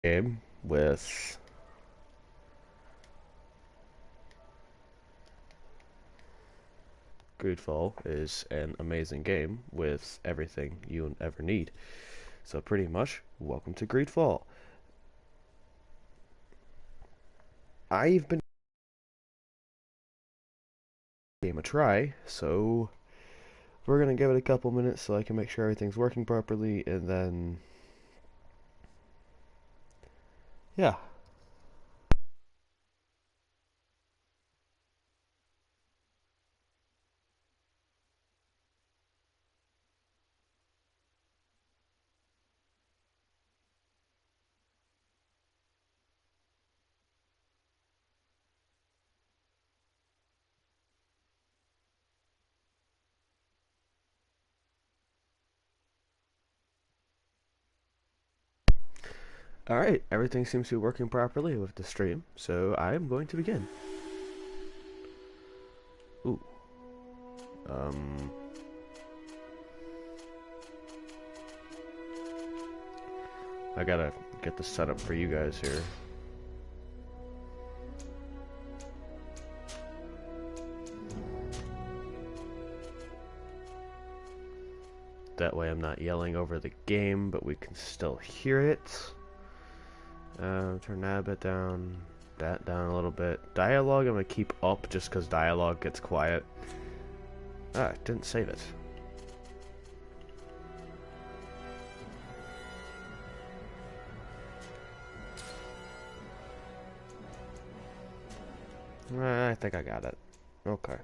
Game with Greedfall is an amazing game with everything you ever need. So pretty much, welcome to Greedfall. I've been giving a try, so we're gonna give it a couple minutes so I can make sure everything's working properly, and then yeah. Alright, everything seems to be working properly with the stream, so I'm going to begin. Ooh. Um I gotta get the setup for you guys here. That way I'm not yelling over the game, but we can still hear it. Turn that a bit down, that down a little bit. Dialogue I'm gonna keep up just because dialogue gets quiet. Ah, didn't save it. I think I got it. Okay.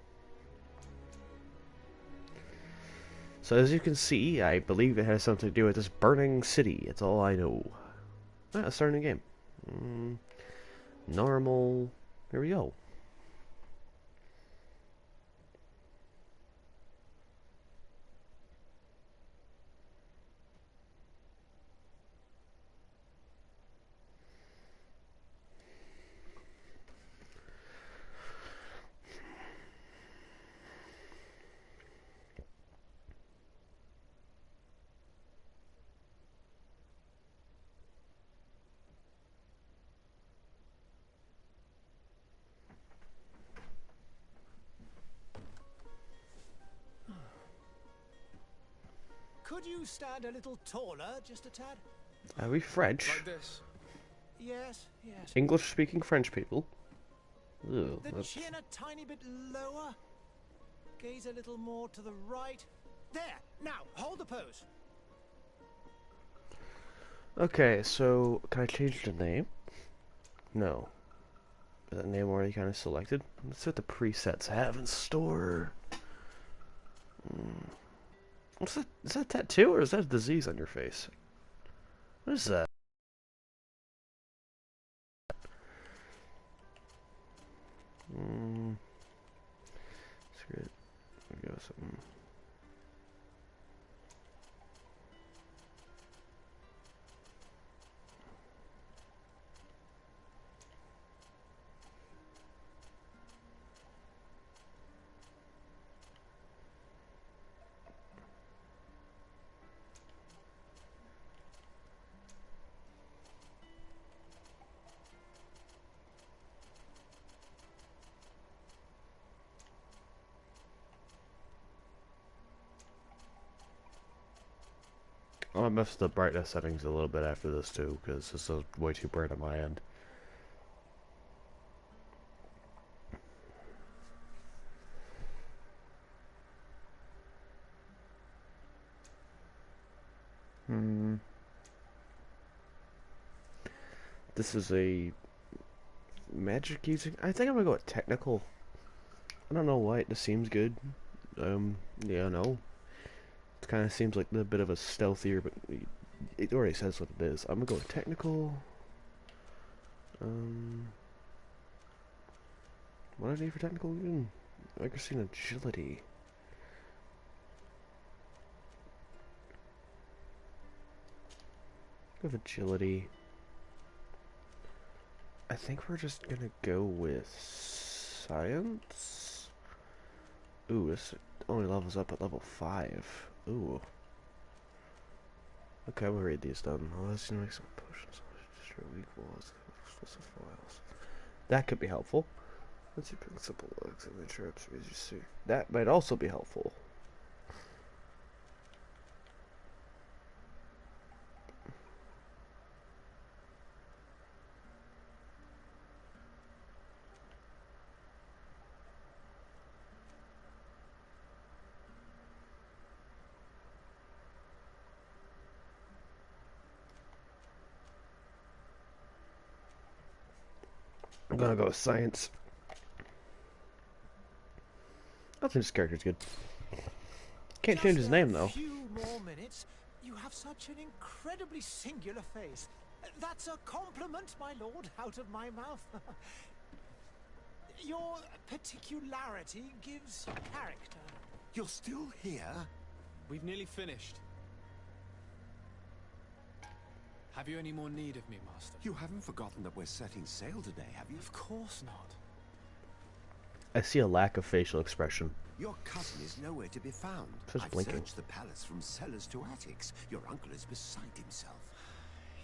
So as you can see, I believe it has something to do with this burning city. It's all I know. Ah, starting a game. Normal. Here we go. Could you stand a little taller, just a tad? Are we French? Like this? Yes, yes. English-speaking French people? Ugh, The that's... chin a tiny bit lower. Gaze a little more to the right. There! Now, hold the pose. Okay, so can I change the name? No. Is that name already kind of selected? Let's see what the presets have in store. What's that? Is that a tattoo or is that a disease on your face? What is that? Screw it. Go with something. Oh, I messed the brightness settings a little bit after this too, because this is way too bright on my end. This is a magic using. I think I'm gonna go with technical. I don't know why it just seems good. Yeah, no. It kind of seems like a bit of a stealthier, but it already says what it is. I'm gonna go with technical. Um, what do I need for technical again? Accuracy and agility. Go with agility. I think we're just gonna go with science. Ooh, this only levels up at level 5. Ooh. Okay, we'll read these then. Oh, let's make some potions. walls, explosive foils. That could be helpful. Let's see, principal logs and the traps. As you see, that might also be helpful. I'm gonna go with science. I think this character's good. Can't change his name though. A few more minutes. You have such an incredibly singular face. That's a compliment, my lord, out of my mouth. Your particularity gives you character. You're still here? We've nearly finished. Have you any more need of me, Master? You haven't forgotten that we're setting sail today, have you? Of course not. I see a lack of facial expression. Your cousin is nowhere to be found. Just I've blinking. searched the palace from cellars to attics. Your uncle is beside himself.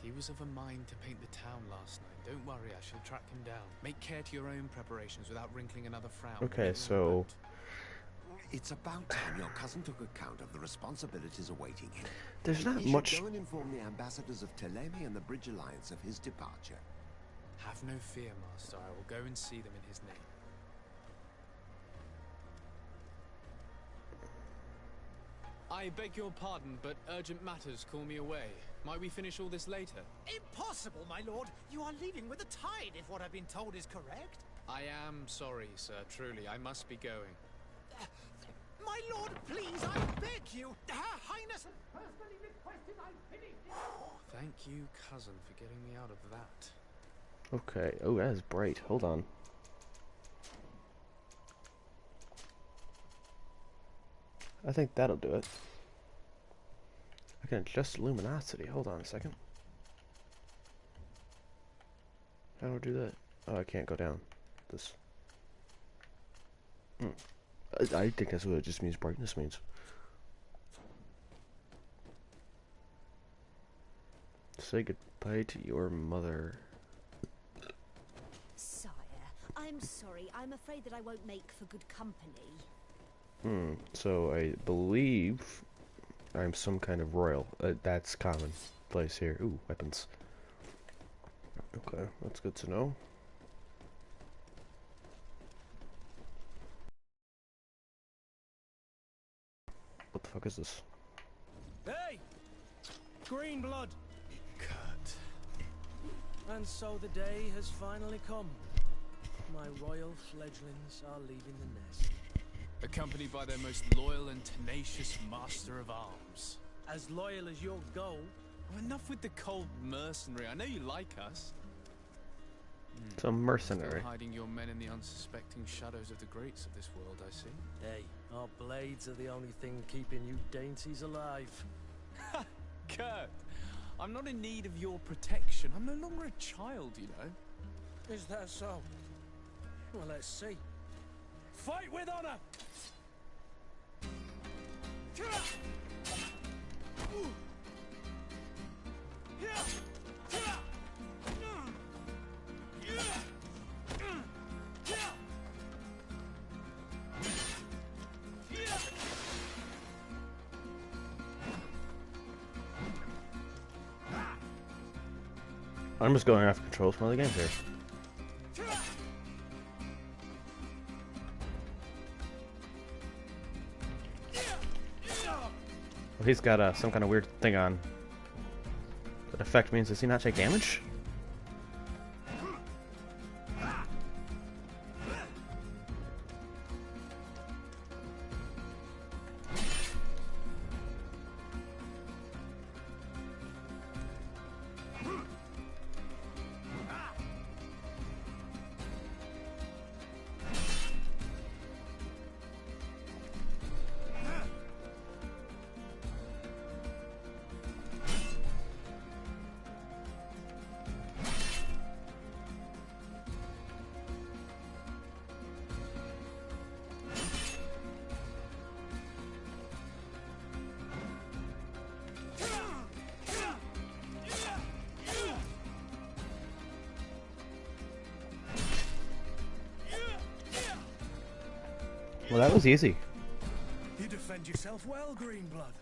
He was of a mind to paint the town last night. Don't worry, I shall track him down. Make care to your own preparations without wrinkling another frown. Okay, so It's about time your cousin took account of the responsibilities awaiting him. there's not He much. should go and inform the ambassadors of Telemi and the Bridge Alliance of his departure. Have no fear, Master. I will go and see them in his name. I beg your pardon, but urgent matters call me away. Might we finish all this later? Impossible, my lord. You are leaving with the tide, if what I've been told is correct. I am sorry, sir. Truly, I must be going. My lord, please, I beg you. Her Highness has personally requested I finish it. Thank you, cousin, for getting me out of that. Okay. Oh, that is bright. Hold on. I think that'll do it. I can adjust luminosity. Hold on a second. How do I do that? Oh, I can't go down. This. I think that's what it just means. Brightness means. Say goodbye to your mother. Sire, I'm sorry. I'm afraid that I won't make for good company. So I believe I'm some kind of royal. That's common place here. Ooh, weapons. Okay, that's good to know. What the fuck is this? Hey! Green blood! Kurt. And so the day has finally come. My royal fledglings are leaving the nest. Accompanied by their most loyal and tenacious master of arms. As loyal as your gold. Oh, enough with the cold mercenary. I know you like us. Some mercenary. Still hiding your men in the unsuspecting shadows of the greats of this world, I see. Hey, our blades are the only thing keeping you dainties alive. Kurt, I'm not in need of your protection. I'm no longer a child, you know. Is that so? Well, let's see. Fight with honor! I'm just going off control from other games here. Well, he's got some kind of weird thing on. That effect means does he not take damage? Well, that was easy. You defend yourself well, Greenblood.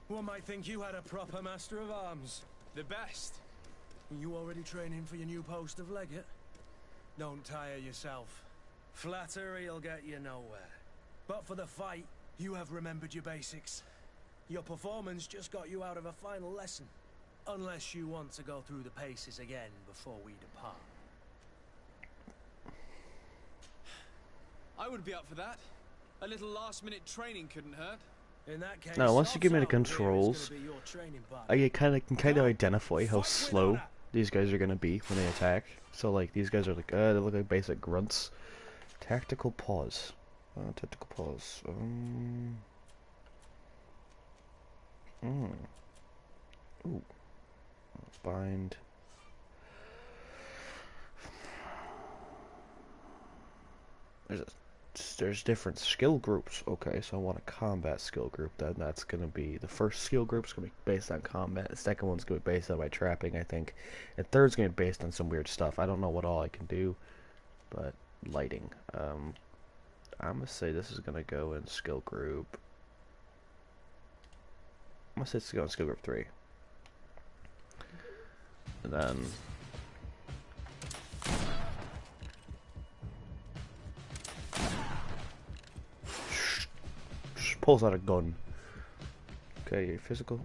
One might think you had a proper master of arms. The best. You already training for your new post of legate? Don't tire yourself. Flattery'll get you nowhere. But for the fight, you have remembered your basics. Your performance just got you out of a final lesson. Unless you want to go through the paces again before we depart. I would be up for that. A little last-minute training couldn't hurt. In that case, Now, once you give me the Soft Sound here is controls, gonna be your training partner. I can kind of identify how Fight with slow honor. these guys are gonna be when they attack. So like these guys are like they look like basic grunts. Tactical pause. Tactical pause. Ooh. Bind. There's different skill groups. Okay, so I want a combat skill group. Then that's gonna be the first skill group's gonna be based on combat. The second one's gonna be based on my trapping, I think. And third's gonna be based on some weird stuff. I don't know what all I can do, but lighting. I'm gonna say this is gonna go in skill group. I'm gonna say it's going in skill group 3. And then pulls out a gun. Okay, physical.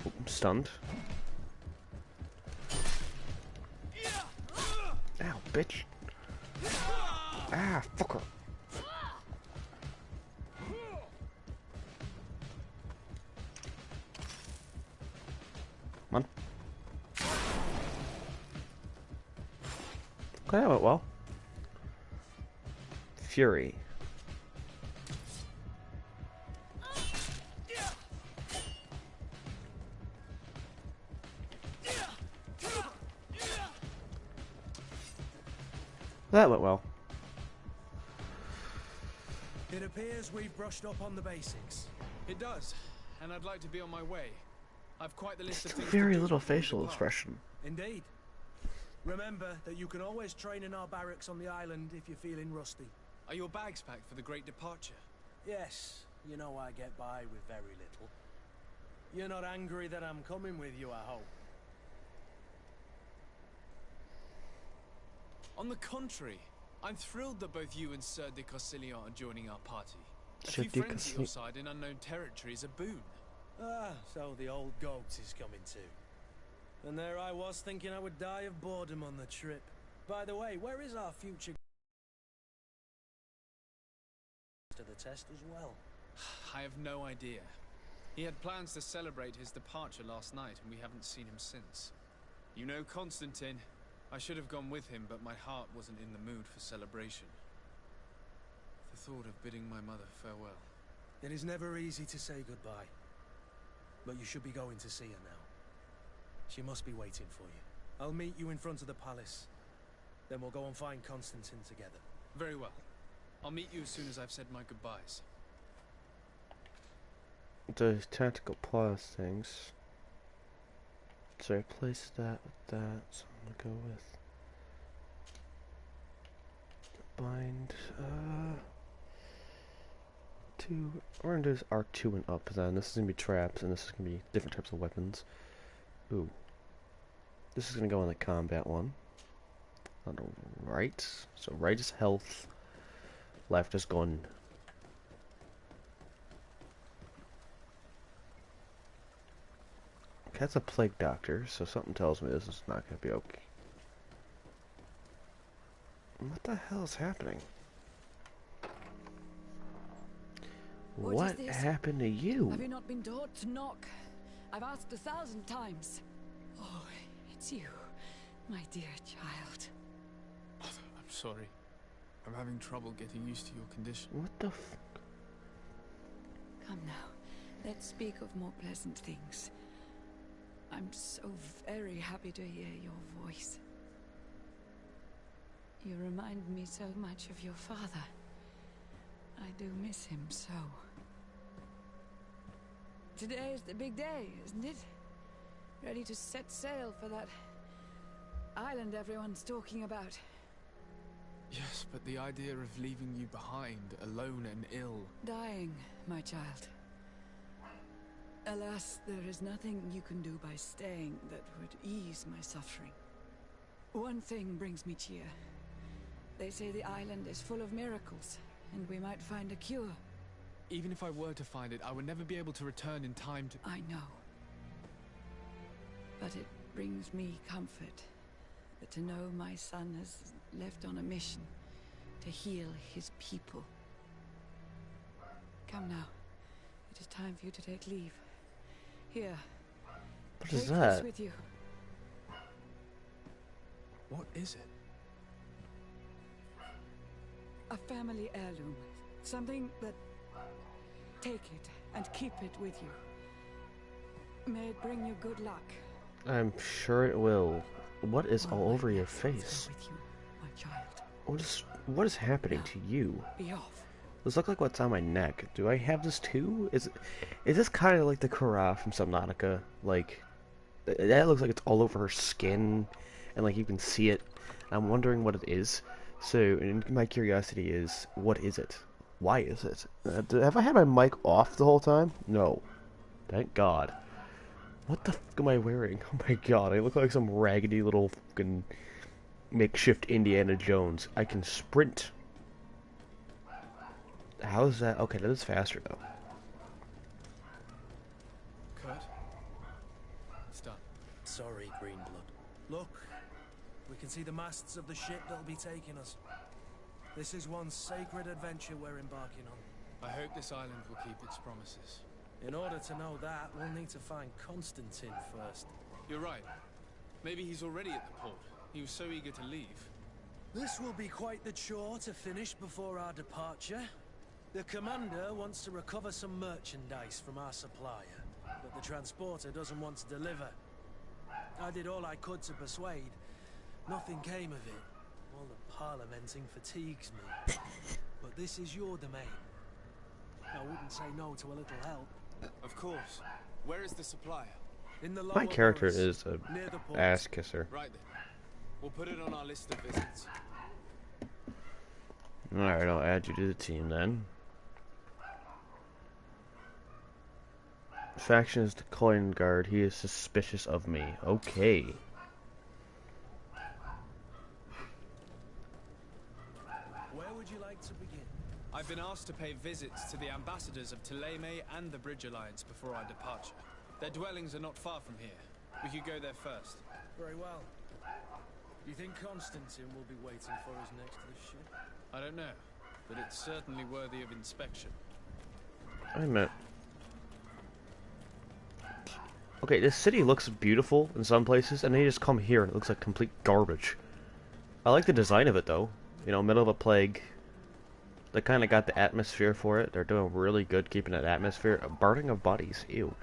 Oh, I'm stunned. Ow, bitch. Ah, fucker. Come on. Okay, that went well. Fury. That went well. It appears we've brushed up on the basics. It does, and I'd like to be on my way. I've quite the list of things. Very to do little before we facial depart. expression. Indeed. Remember that you can always train in our barracks on the island if you're feeling rusty. Are your bags packed for the great departure? Yes, you know I get by with very little. You're not angry that I'm coming with you, I hope. On the contrary, I'm thrilled that both you and Sir de Cossilion are joining our party. A Sir few de friends at your Cossilion. side in unknown territory is a boon. Ah, so the old goat is coming too. And there I was thinking I would die of boredom on the trip. By the way, where is our future to the test as well? I have no idea. He had plans to celebrate his departure last night, and we haven't seen him since. You know Constantine. I should have gone with him, but my heart wasn't in the mood for celebration. The thought of bidding my mother farewell. It is never easy to say goodbye. But you should be going to see her now. She must be waiting for you. I'll meet you in front of the palace. Then we'll go and find Constantine together. Very well. I'll meet you as soon as I've said my goodbyes. The tactical pause things. So I replace that with that. So I'm gonna go with bind. We're gonna do this R2 and up then. This is gonna be traps, and this is gonna be different types of weapons. Ooh. This is gonna go in the combat one. On the right. So right is health. Left is gun. Okay, that's a plague doctor, so something tells me this is not gonna be okay. What the hell is happening? What is this? happened to you? Have you not been taught to knock? I've asked 1,000 times. Oh, it's you, my dear child. I'm sorry. I'm having trouble getting used to your condition. What the f... Come now, let's speak of more pleasant things. I'm so very happy to hear your voice. You remind me so much of your father. I do miss him so. Today is the big day, isn't it? Ready to set sail for that island everyone's talking about. Yes, but the idea of leaving you behind, alone and ill. Dying, my child. Alas, there is nothing you can do by staying that would ease my suffering. One thing brings me cheer. They say the island is full of miracles, and we might find a cure. Even if I were to find it, I would never be able to return in time to... I know. But it brings me comfort to know my son has left on a mission to heal his people. Come now. It is time for you to take leave. Here. What is Take that? this with you. What is it? A family heirloom. Something that... Take it and keep it with you. May it bring you good luck. I'm sure it will. What is all over your Let's go face? with you, my child. What is happening to you? Be off. This looks like what's on my neck. Do I have this too? Is this kind of like the Kara from Subnautica? Like, that looks like it's all over her skin, and like you can see it. I'm wondering what it is. So, and my curiosity is, what is it? Why is it? Have I had my mic off the whole time? No. Thank God. What the fuck am I wearing? Oh my God, I look like some raggedy little fucking makeshift Indiana Jones. I can sprint. How is that? Okay, that is faster though. Kurt? It's done. Sorry, Greenblood. Look, we can see the masts of the ship that'll be taking us. This is one sacred adventure we're embarking on. I hope this island will keep its promises. In order to know that, we'll need to find Constantine first. You're right. Maybe he's already at the port. He was so eager to leave. This will be quite the chore to finish before our departure. The commander wants to recover some merchandise from our supplier, but the transporter doesn't want to deliver. I did all I could to persuade. Nothing came of it. All the parliamenting fatigues me. But this is your domain. I wouldn't say no to a little help. Of course. Where is the supplier? In the My lower character forest, is a near the port. ass kisser. Right then. We'll put it on our list of visits. Alright, I'll add you to the team then. Faction is the coin guard. He is suspicious of me. Okay. Where would you like to begin? I've been asked to pay visits to the ambassadors of Thélème and the Bridge Alliance before our departure. Their dwellings are not far from here. We could go there first. Very well. Do you think Constantine will be waiting for us next to the ship? I don't know, but it's certainly worthy of inspection. I meant... Okay, this city looks beautiful in some places, and then you just come here and it looks like complete garbage. I like the design of it though. You know, middle of a plague. They kind of got the atmosphere for it. They're doing really good keeping that atmosphere. A burning of bodies, ew.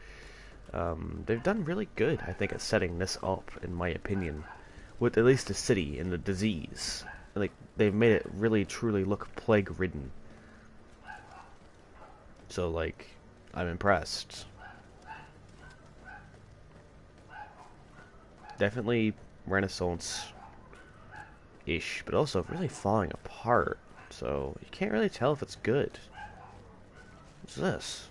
They've done really good, I think, at setting this up, in my opinion. With at least the city and the disease. Like, they've made it really, truly look plague-ridden. So, like, I'm impressed. Definitely Renaissance-ish, but also really falling apart. So, you can't really tell if it's good. What's this?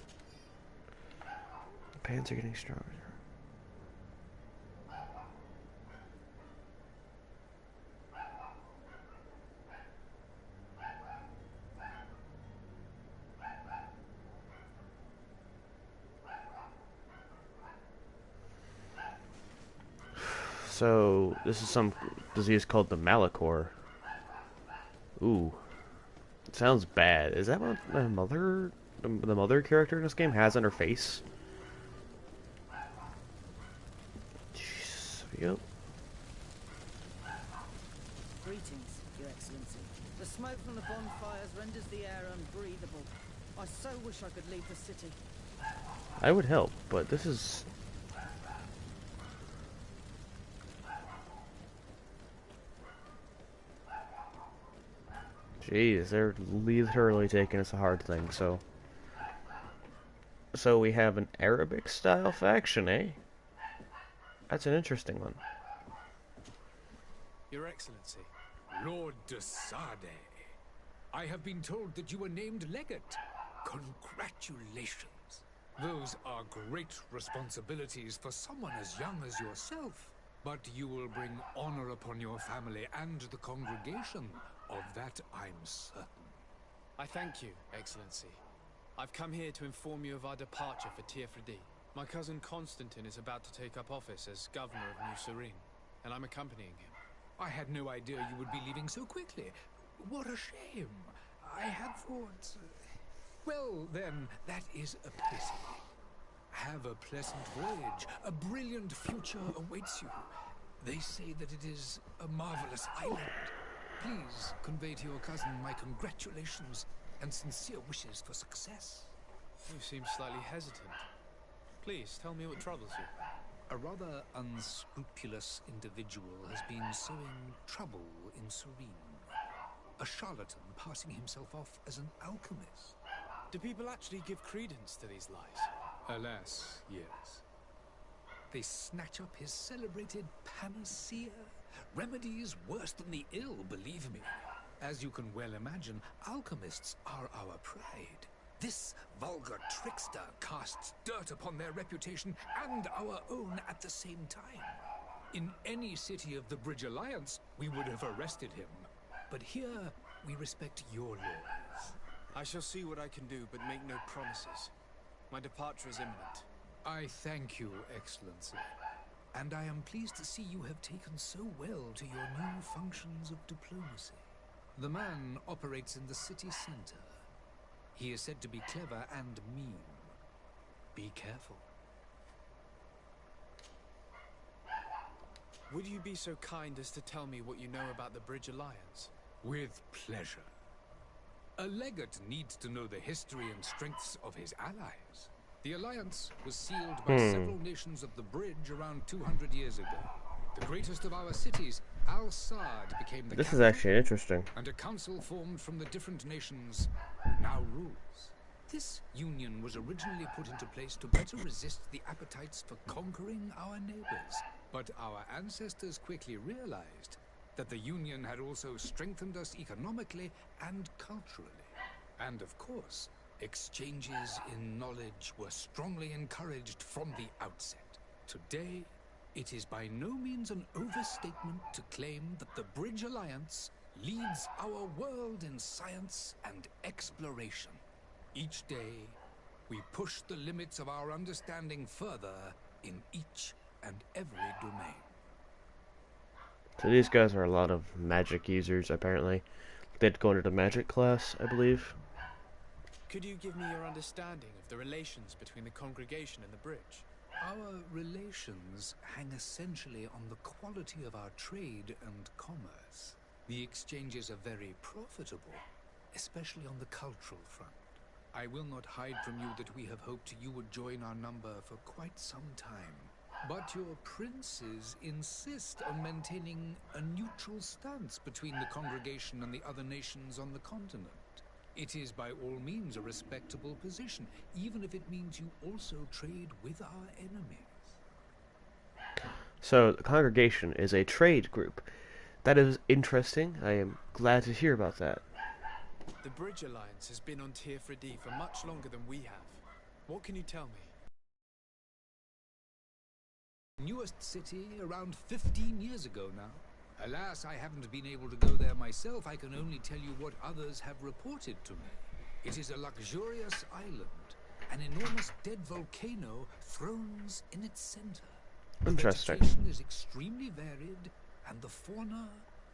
The pants are getting stronger. So, this is some disease called the Malachor. Ooh. It sounds bad. Is that what the mother character in this game has on her face? Jeez. Yep. Greetings, Your Excellency. The smoke from the bonfires renders the air unbreathable. I so wish I could leave the city. I would help, but this is... Jeez, they're literally taking us a hard thing, so... So we have an Arabic-style faction, eh? That's an interesting one. Your Excellency. Lord de Sade, I have been told that you were named legate. Congratulations. Those are great responsibilities for someone as young as yourself. But you will bring honor upon your family and the congregation. Of that I'm certain. I thank you, Excellency. I've come here to inform you of our departure for Tirfredi. My cousin Constantine is about to take up office as governor of New Serene, and I'm accompanying him. I had no idea you would be leaving so quickly. What a shame. I had thought... Well, then, that is a pity. Have a pleasant voyage. A brilliant future awaits you. They say that it is a marvelous island. Please convey to your cousin my congratulations and sincere wishes for success. You seem slightly hesitant. Please, tell me what troubles you. A rather unscrupulous individual has been sowing trouble in Serene. A charlatan passing himself off as an alchemist. Do people actually give credence to these lies? Alas, yes. They snatch up his celebrated panacea. Remedies worse than the ill, believe me. As you can well imagine, alchemists are our pride. This vulgar trickster casts dirt upon their reputation and our own at the same time. In any city of the Bridge Alliance, we would have arrested him. But here, we respect your laws. I shall see what I can do, but make no promises. My departure is imminent. I thank you, Excellency. And I am pleased to see you have taken so well to your new functions of diplomacy. The man operates in the city center. He is said to be clever and mean. Be careful. Would you be so kind as to tell me what you know about the Bridge Alliance? With pleasure. A legate needs to know the history and strengths of his allies. The alliance was sealed by several nations of the Bridge around 200 years ago. The greatest of our cities, Al-Sad, became the This is capital, actually interesting. and a council formed from the different nations now rules. This union was originally put into place to better resist the appetites for conquering our neighbors. But our ancestors quickly realized that the union had also strengthened us economically and culturally. And of course, exchanges in knowledge were strongly encouraged from the outset. Today, it is by no means an overstatement to claim that the Bridge Alliance leads our world in science and exploration. Each day, we push the limits of our understanding further in each and every domain. So these guys are a lot of magic users, apparently. They'd go into the magic class, I believe. Could you give me your understanding of the relations between the congregation and the bridge? Our relations hang essentially on the quality of our trade and commerce. The exchanges are very profitable, especially on the cultural front. I will not hide from you that we have hoped you would join our number for quite some time. But your princes insist on maintaining a neutral stance between the congregation and the other nations on the continent. It is by all means a respectable position, even if it means you also trade with our enemies. So, the congregation is a trade group. That is interesting. I am glad to hear about that. The Bridge Alliance has been on Tirfredi for much longer than we have. What can you tell me? Newest city around 15 years ago now. Alas, I haven't been able to go there myself. I can only tell you what others have reported to me. It is a luxurious island. An enormous dead volcano thrones in its center. The Interesting. vegetation is extremely varied, and the fauna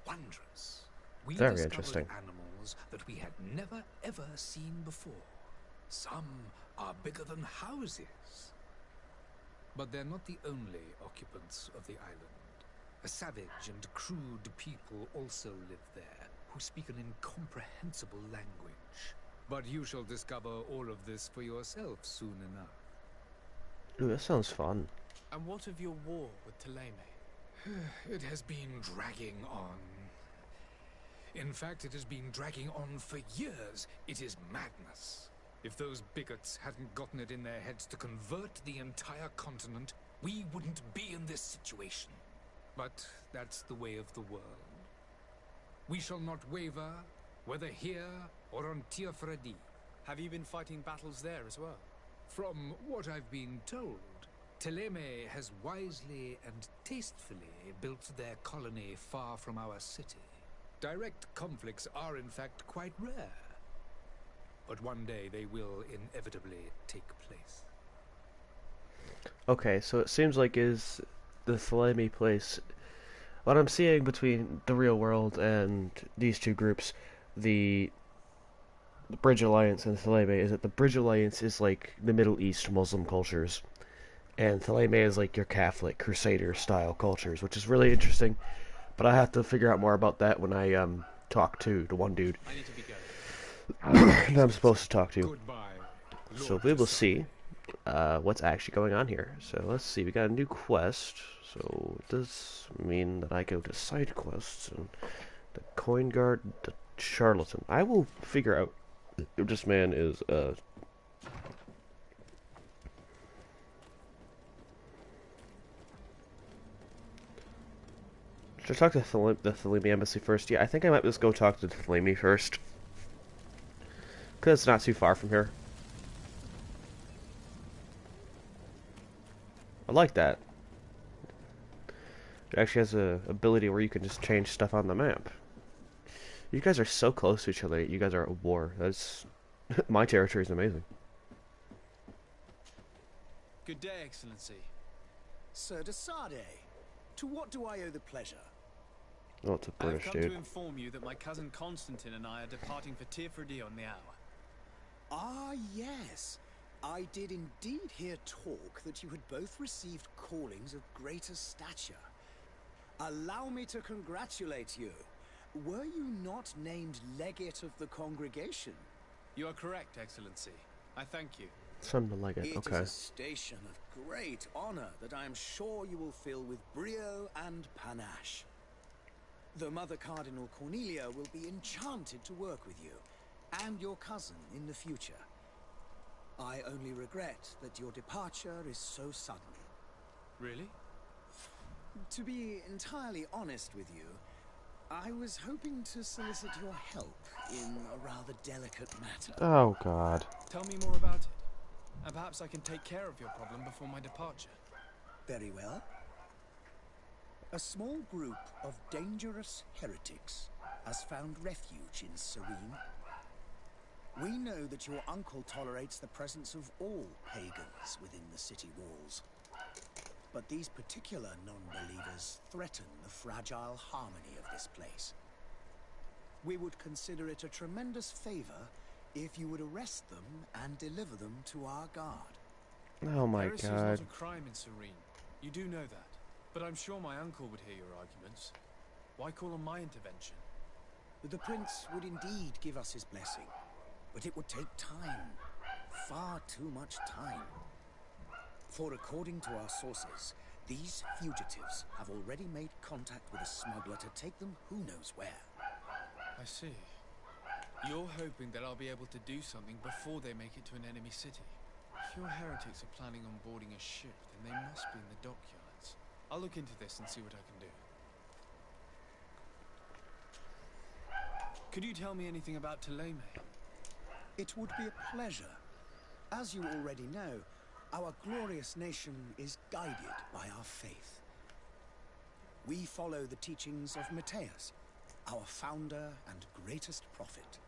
wondrous. We Very discovered interesting. animals that we had never ever seen before. Some are bigger than houses. But they're not the only occupants of the island. A savage and crude people also live there, who speak an incomprehensible language. But you shall discover all of this for yourself soon enough. Ooh, that sounds fun. And what of your war with Thélème? It has been dragging on. In fact, it has been dragging on for years. It is madness. If those bigots hadn't gotten it in their heads to convert the entire continent, we wouldn't be in this situation. But that's the way of the world. We shall not waver, whether here or on Tiafredi. Have you been fighting battles there as well? From what I've been told, Teleme has wisely and tastefully built their colony far from our city. Direct conflicts are in fact quite rare. But one day they will inevitably take place. Okay, so it seems like is the Theleme place. What I'm seeing between the real world and these two groups, the Bridge Alliance and Theleme, is that the Bridge Alliance is like the Middle East Muslim cultures, and Theleme is like your Catholic Crusader style cultures, which is really interesting. But I have to figure out more about that when I talk to the one dude I need to be going. that I'm supposed to talk to. Goodbye. So Lord we will Tasani. see what's actually going on here. So let's see, we got a new quest. So it does mean that I go to side quests and the coin guard, the charlatan. I will figure out if this man is should I talk to the Theleme embassy first? Yeah, I think I might just go talk to the Theleme first. Because it's not too far from here. I like that. It actually has a ability where you can just change stuff on the map. You guys are so close to each other. You guys are at war. That's my territory is amazing. Good day, Excellency. Sir de Sade, to what do I owe the pleasure? Oh, it's a I have British come dude. to inform you that my cousin Constantine and I are departing for Tiafredi on the hour. Ah, yes. I did indeed hear talk that you had both received callings of greater stature. Allow me to congratulate you. Were you not named legate of the congregation? You are correct, Excellency. I thank you. Something like it. It Okay. is a station of great honor that I am sure you will fill with brio and panache. The Mother Cardinal Cornelia will be enchanted to work with you, and your cousin in the future. I only regret that your departure is so sudden. Really? To be entirely honest with you, I was hoping to solicit your help in a rather delicate matter. Oh God. Tell me more about it. And perhaps I can take care of your problem before my departure. Very well. A small group of dangerous heretics has found refuge in Serene. We know that your uncle tolerates the presence of all pagans within the city walls. But these particular non-believers threaten the fragile harmony of this place. We would consider it a tremendous favor if you would arrest them and deliver them to our guard. Oh my Heresy is God. not a crime in Serene. You do know that. But I'm sure my uncle would hear your arguments. Why call on my intervention? The prince would indeed give us his blessing, but it would take time. Far too much time. For according to our sources, these fugitives have already made contact with a smuggler to take them who knows where. I see. You're hoping that I'll be able to do something before they make it to an enemy city. If your heretics are planning on boarding a ship, then they must be in the dockyards. I'll look into this and see what I can do. Could you tell me anything about Teleme? It would be a pleasure. As you already know, our glorious nation is guided by our faith. We follow the teachings of Matthias, our founder and greatest prophet,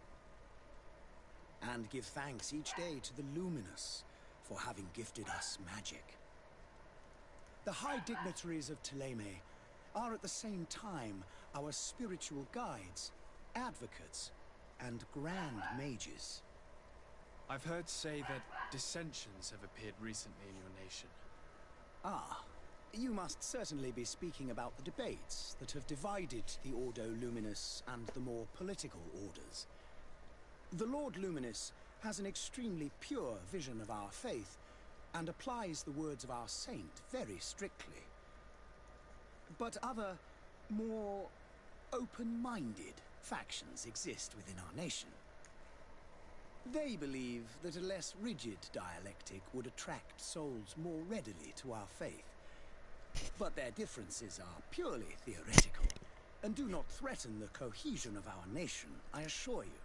and give thanks each day to the Luminous for having gifted us magic. The high dignitaries of Teleme are at the same time our spiritual guides, advocates, and grand mages. I've heard say that dissensions have appeared recently in your nation. Ah, you must certainly be speaking about the debates that have divided the Ordo Luminous and the more political orders. The Lord Luminous has an extremely pure vision of our faith and applies the words of our saint very strictly. But other, more open-minded factions exist within our nation. They believe that a less rigid dialectic would attract souls more readily to our faith. But their differences are purely theoretical. and do not threaten the cohesion of our nation, I assure you.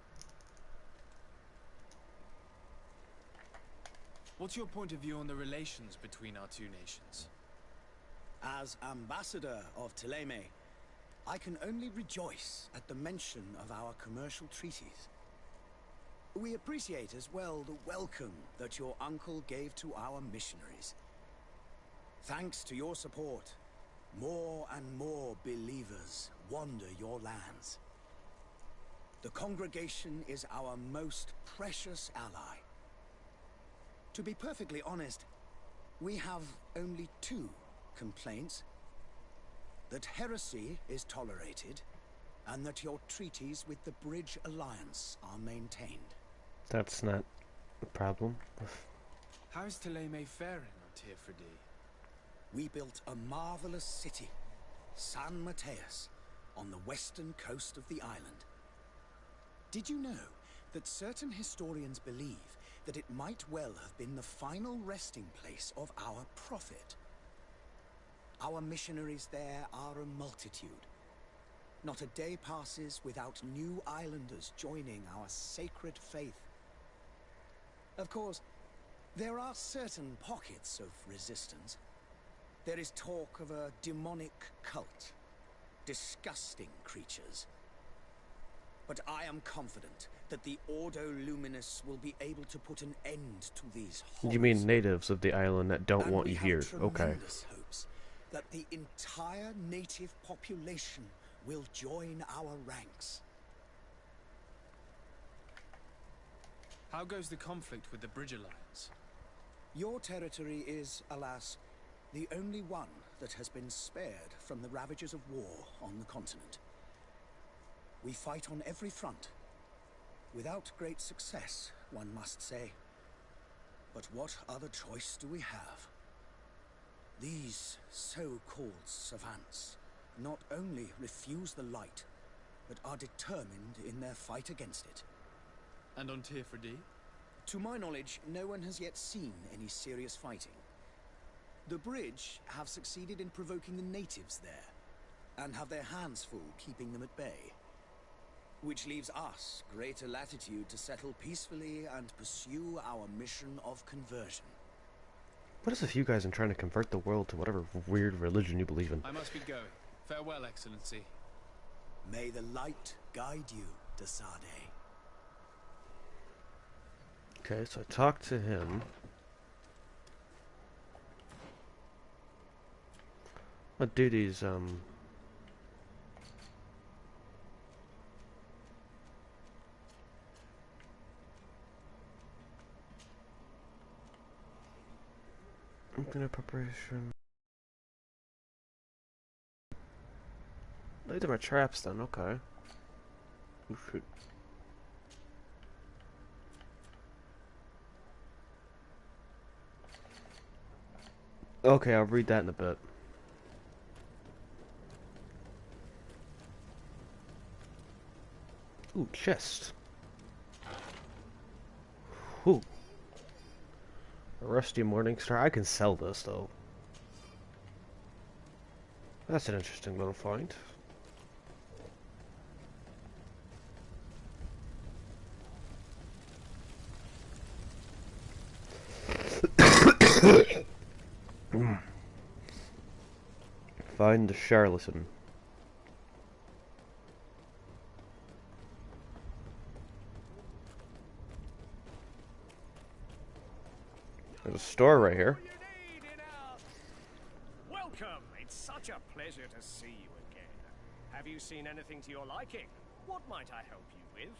What's your point of view on the relations between our two nations? As ambassador of Thélème, I can only rejoice at the mention of our commercial treaties. We appreciate as well the welcome that your uncle gave to our missionaries. Thanks to your support, more and more believers wander your lands. The congregation is our most precious ally. To be perfectly honest, we have only two complaints. That heresy is tolerated, and that your treaties with the Bridge Alliance are maintained. That's not a problem. How's Thélème faring on Tirfredi? We built a marvelous city, San Mateus, on the western coast of the island. Did you know that certain historians believe that it might well have been the final resting place of our prophet? Our missionaries there are a multitude. Not a day passes without new islanders joining our sacred faith. Of course, there are certain pockets of resistance. There is talk of a demonic cult. Disgusting creatures. But I am confident that the Ordo Luminous will be able to put an end to these horrors. You mean natives of the island that don't want you here? And we have Okay. tremendous hopes that the entire native population will join our ranks. How goes the conflict with the Bridge Alliance? Your territory is, alas, the only one that has been spared from the ravages of war on the continent. We fight on every front. Without great success, one must say. But what other choice do we have? These so-called savants not only refuse the light, but are determined in their fight against it. And on Tirfredi? To my knowledge, no one has yet seen any serious fighting. The Bridge have succeeded in provoking the natives there, and have their hands full keeping them at bay. Which leaves us greater latitude to settle peacefully and pursue our mission of conversion. What is with you guys in trying to convert the world to whatever weird religion you believe in? I must be going. Farewell, Excellency. May the light guide you, de Sade. Okay, so I talked to him. What duties, I'm gonna preparation. These are my traps then, okay. Oh shoot. Okay, I'll read that in a bit. Ooh, chest. Ooh. A rusty morning star. I can sell this though. That's an interesting little find. Find the charlatan. There's a store right here. Welcome. It's such a pleasure to see you again. Have you seen anything to your liking? What might I help you with?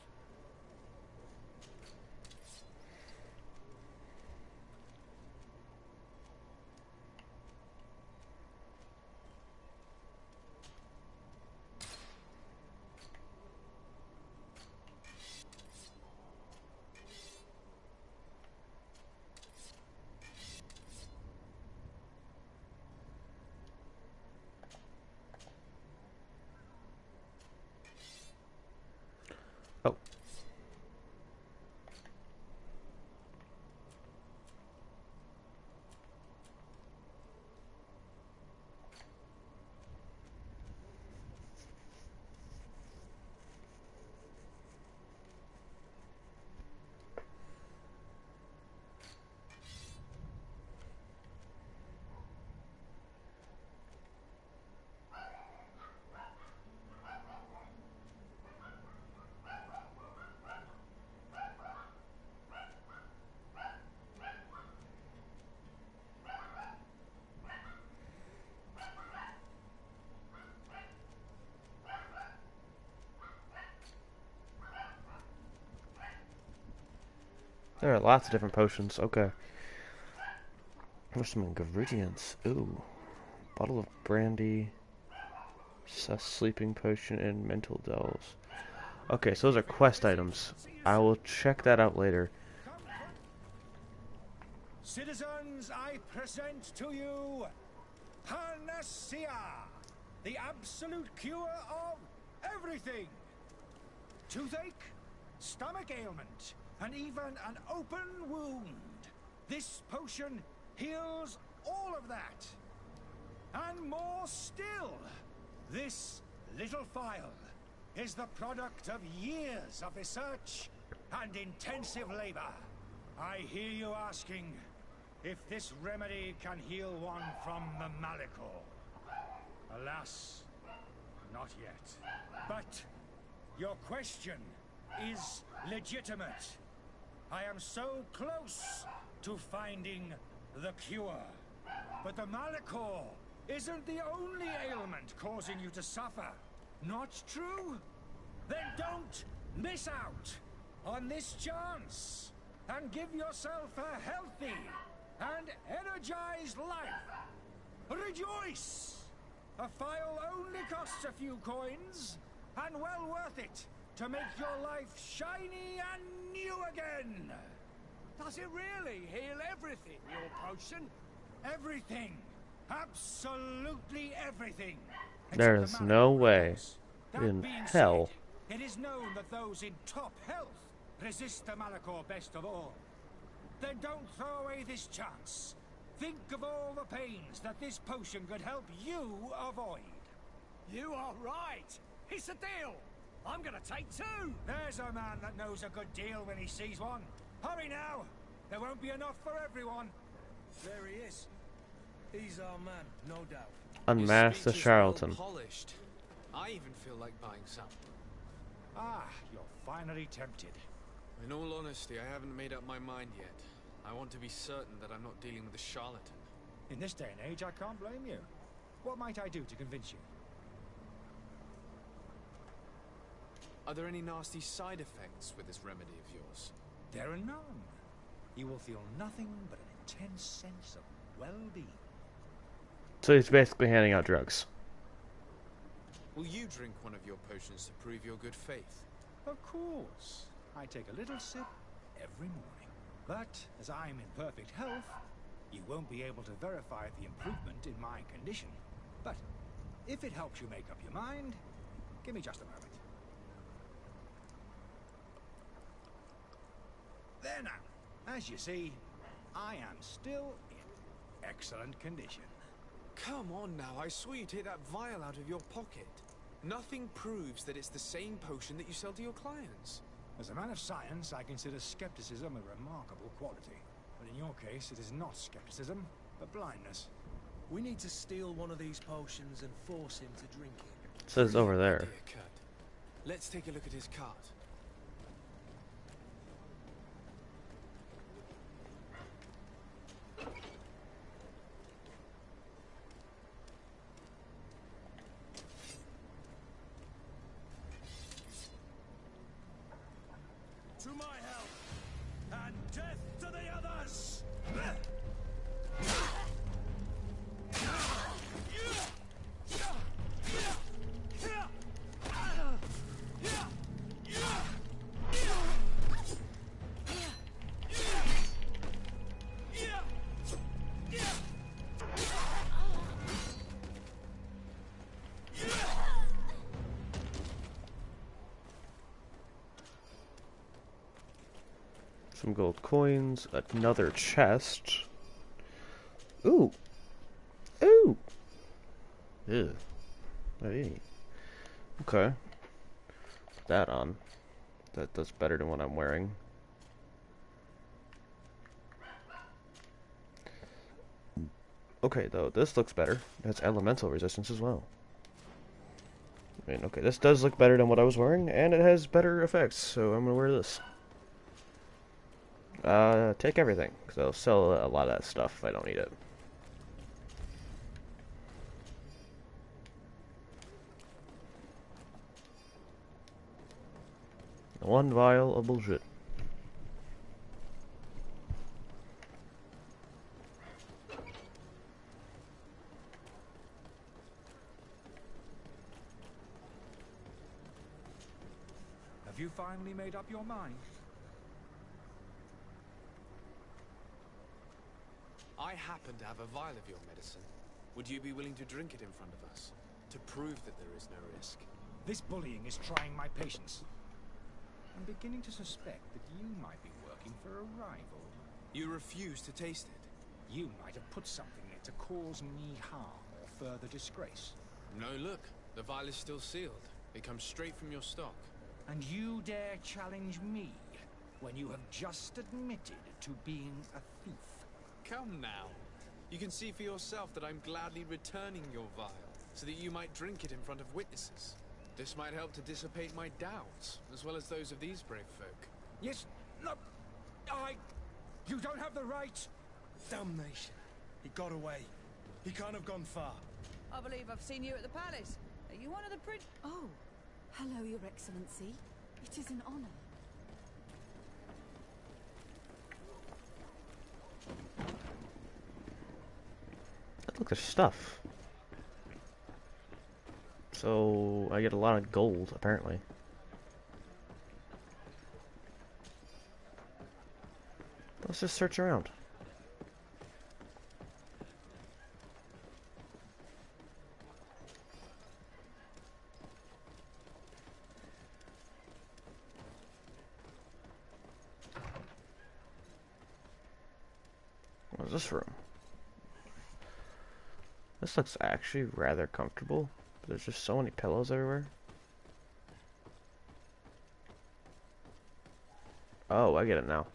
Oh, There are lots of different potions. Okay. There's some ingredients. Ooh. Bottle of brandy. Sleeping potion and mental dolls. Okay, so those are quest items. I will check that out later. Citizens, I present to you Panacea, the absolute cure of everything. Toothache, stomach ailment, and even an open wound. This potion heals all of that. And more still, this little phial is the product of years of research and intensive labor. I hear you asking if this remedy can heal one from the Malachor. Alas, not yet. But your question is legitimate. I am so close to finding the cure. But the Malachor isn't the only ailment causing you to suffer. Not true? Then don't miss out on this chance and give yourself a healthy and energized life. Rejoice! A phial only costs a few coins, and well worth it to make your life shiny and new again. Does it really heal everything, your potion? Everything. Absolutely everything. There Except is the no Malachor, of way course. That in being hell. said, it is known that those in top health resist the Malachor best of all. Then don't throw away this chance. Think of all the pains that this potion could help you avoid. You are right. It's a deal. I'm gonna take two. There's a man that knows a good deal when he sees one. Hurry now. There won't be enough for everyone. There he is. He's our man, no doubt. Unmask the Your speech is charlatan. well polished. I even feel like buying some. Ah, you're finally tempted. In all honesty, I haven't made up my mind yet. I want to be certain that I'm not dealing with a charlatan. In this day and age, I can't blame you. What might I do to convince you? Are there any nasty side effects with this remedy of yours? There are none. You will feel nothing but an intense sense of well-being. So he's basically handing out drugs. Will you drink one of your potions to prove your good faith? Of course. I take a little sip every morning. But as I'm in perfect health, you won't be able to verify the improvement in my condition. But if it helps you make up your mind, give me just a moment. There now. As you see, I am still in excellent condition. Come on now, I swear you take that vial out of your pocket. Nothing proves that it's the same potion that you sell to your clients. As a man of science, I consider skepticism a remarkable quality. But in your case, it is not skepticism, but blindness. We need to steal one of these potions and force him to drink it. It says over there. Dear Kurt. Let's take a look at his cart. To my help, and death to the others! Some gold coins, another chest. Ooh. Ooh. Ew. Hey. Okay. Put that on. That does better than what I'm wearing. Okay, though, this looks better. It has elemental resistance as well. I mean, okay, this does look better than what I was wearing, and it has better effects, so I'm gonna wear this. Take everything, because I'll sell a lot of that stuff if I don't need it. One vial of bullshit. you finally made up your mind? I happen to have a vial of your medicine. Would you be willing to drink it in front of us? To prove that there is no risk? This bullying is trying my patience. I'm beginning to suspect that you might be working for a rival. You refuse to taste it. You might have put something in it to cause me harm or further disgrace. No, look. The vial is still sealed. It comes straight from your stock. And you dare challenge me when you have just admitted to being a thief? Come now. You can see for yourself that I'm gladly returning your vial, so that you might drink it in front of witnesses. This might help to dissipate my doubts, as well as those of these brave folk. Yes, no, you don't have the right! Damnation. He got away. He can't have gone far. I believe I've seen you at the palace. Are you one of the Oh, hello, Your Excellency. It is an honor. Look, there's stuff. So I get a lot of gold, apparently. Let's just search around. What's this room? This looks actually rather comfortable, but there's just so many pillows everywhere. Oh, I get it now.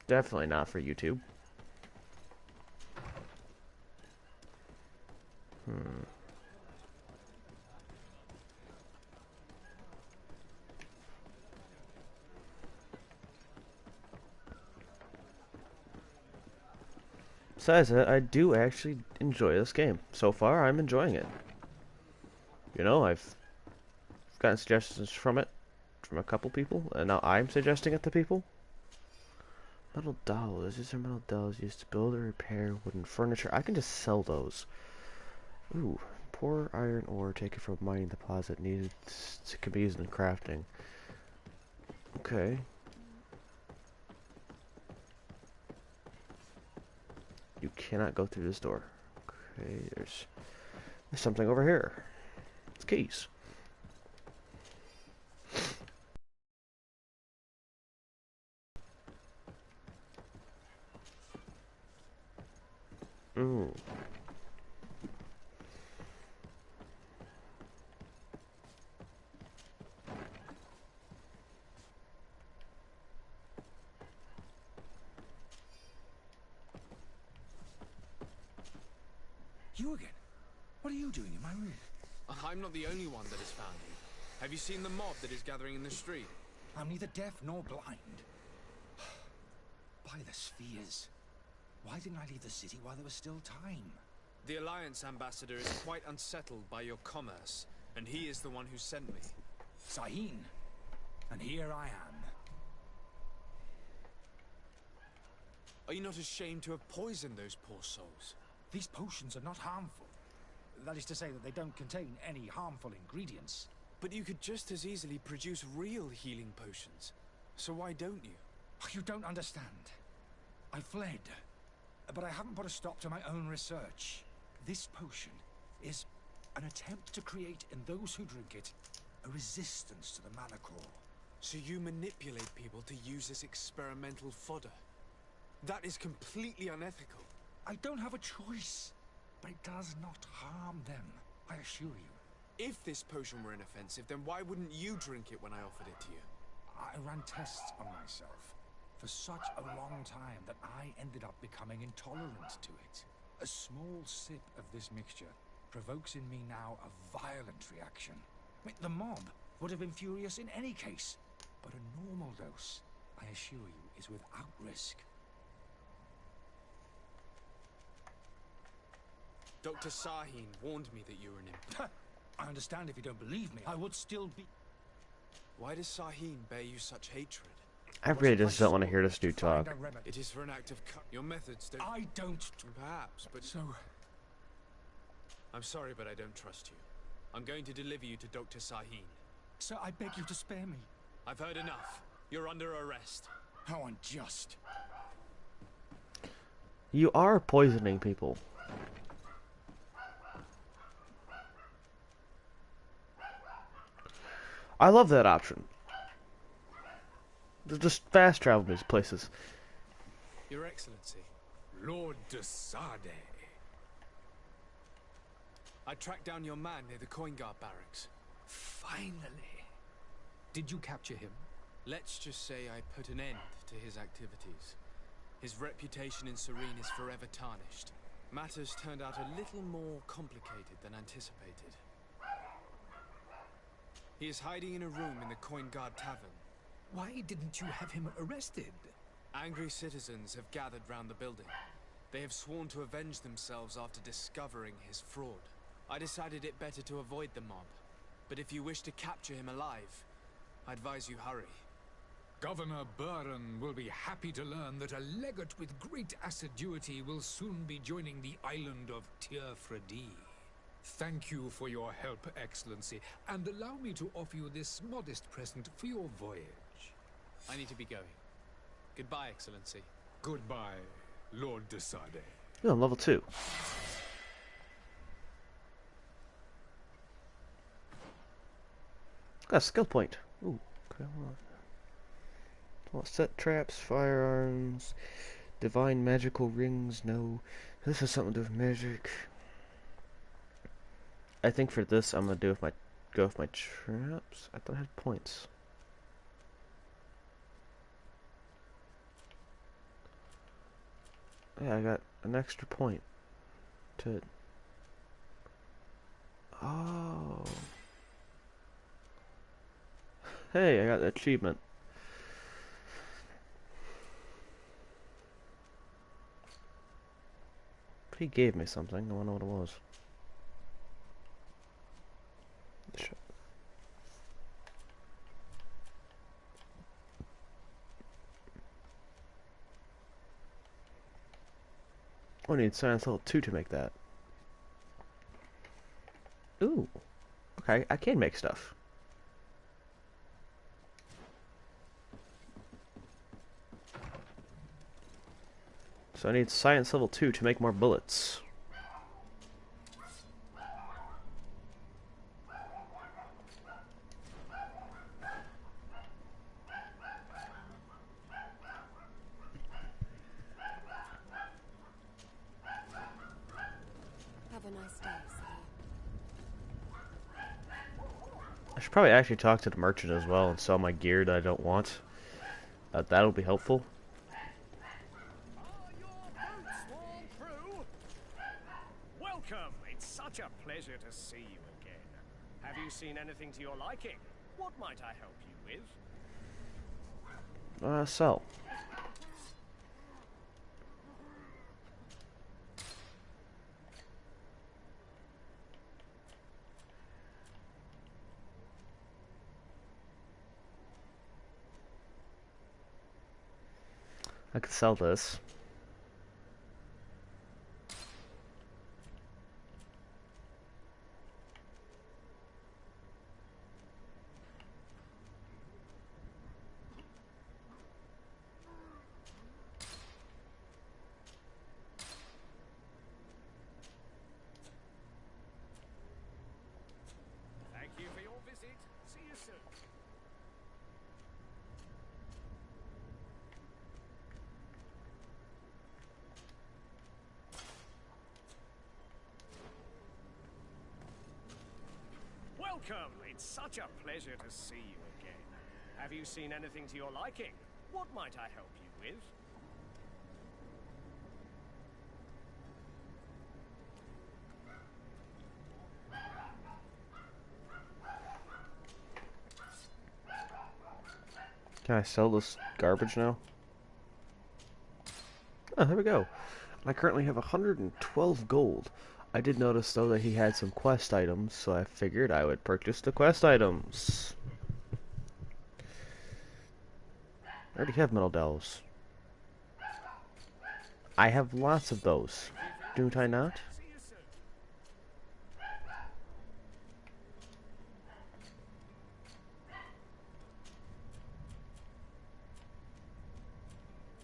Definitely not for YouTube. Besides that, I do actually enjoy this game. So far, I'm enjoying it. You know, I've gotten suggestions from it from a couple people, and now I'm suggesting it to people. Metal dolls. These are metal dolls used to build or repair wooden furniture. I can just sell those. Ooh. Pour iron ore taken from mining deposit needed to be used in crafting. Okay. You cannot go through this door. Okay, there's something over here. It's keys. Ooh. You again? What are you doing in my room? I'm not the only one that has found you. Have you seen the mob that is gathering in the street? I'm neither deaf nor blind. By the spheres. Why didn't I leave the city while there was still time? The Alliance ambassador is quite unsettled by your commerce, and he is the one who sent me. Sahin. And here I am. Are you not ashamed to have poisoned those poor souls? These potions are not harmful. That is to say that they don't contain any harmful ingredients. But you could just as easily produce real healing potions. So why don't you? You don't understand. I fled. But I haven't put a stop to my own research. This potion is an attempt to create in those who drink it a resistance to the mana core. So you manipulate people to use as experimental fodder? That is completely unethical. I don't have a choice, but it does not harm them, I assure you. If this potion were inoffensive, then why wouldn't you drink it when I offered it to you? I ran tests on myself for such a long time that I ended up becoming intolerant to it. A small sip of this mixture provokes in me now a violent reaction. The mob would have been furious in any case, but a normal dose, I assure you, is without risk. Dr. Sahin warned me that you were an imp. I understand if you don't believe me. I would still be... Why does Sahin bear you such hatred? I really just don't want to hear this dude talk. It is for an act of your methods don't... I don't... Perhaps, but... So... I'm sorry, but I don't trust you. I'm going to deliver you to Dr. Sahin. Sir, I beg you to spare me. I've heard enough. You're under arrest. How unjust. You are poisoning people. I love that option. Just fast travel to these places. Your Excellency. Lord de Sade. I tracked down your man near the coin guard barracks. Finally. Did you capture him? Let's just say I put an end to his activities. His reputation in Serene is forever tarnished. Matters turned out a little more complicated than anticipated. He is hiding in a room in the Coin Guard Tavern. Why didn't you have him arrested? Angry citizens have gathered round the building. They have sworn to avenge themselves after discovering his fraud. I decided it better to avoid the mob. But if you wish to capture him alive, I advise you hurry. Governor Buren will be happy to learn that a legate with great assiduity will soon be joining the island of Tir-Fredi. Thank you for your help, Excellency, and allow me to offer you this modest present for your voyage. I need to be going. Goodbye, Excellency. Goodbye, Lord de Sade. You're on level 2. Got a skill point. Ooh, okay, hold on. Set traps, firearms, divine magical rings. No, this has something to do with magic. I think for this, I'm gonna go with my traps. I thought I had points. Yeah, I got an extra point to. Oh. Hey, I got the achievement. But he gave me something. I wanna know what it was. I need science level 2 to make that. Ooh. Okay, I can make stuff. So I need science level 2 to make more bullets. Have a nice day, sir. I should probably actually talk to the merchant as well and sell my gear that I don't want. That'll be helpful. Welcome! It's such a pleasure to see you again. Have you seen anything to your liking? What might I help you with? Sell. I could sell this. Thank you for your visit. See you soon. Welcome! It's such a pleasure to see you again. Have you seen anything to your liking? What might I help you with? Can I sell this garbage now? Oh, there we go. I currently have 112 gold. I did notice though that he had some quest items, so I figured I would purchase the quest items. I already have metal dowels. I have lots of those. Don't I not?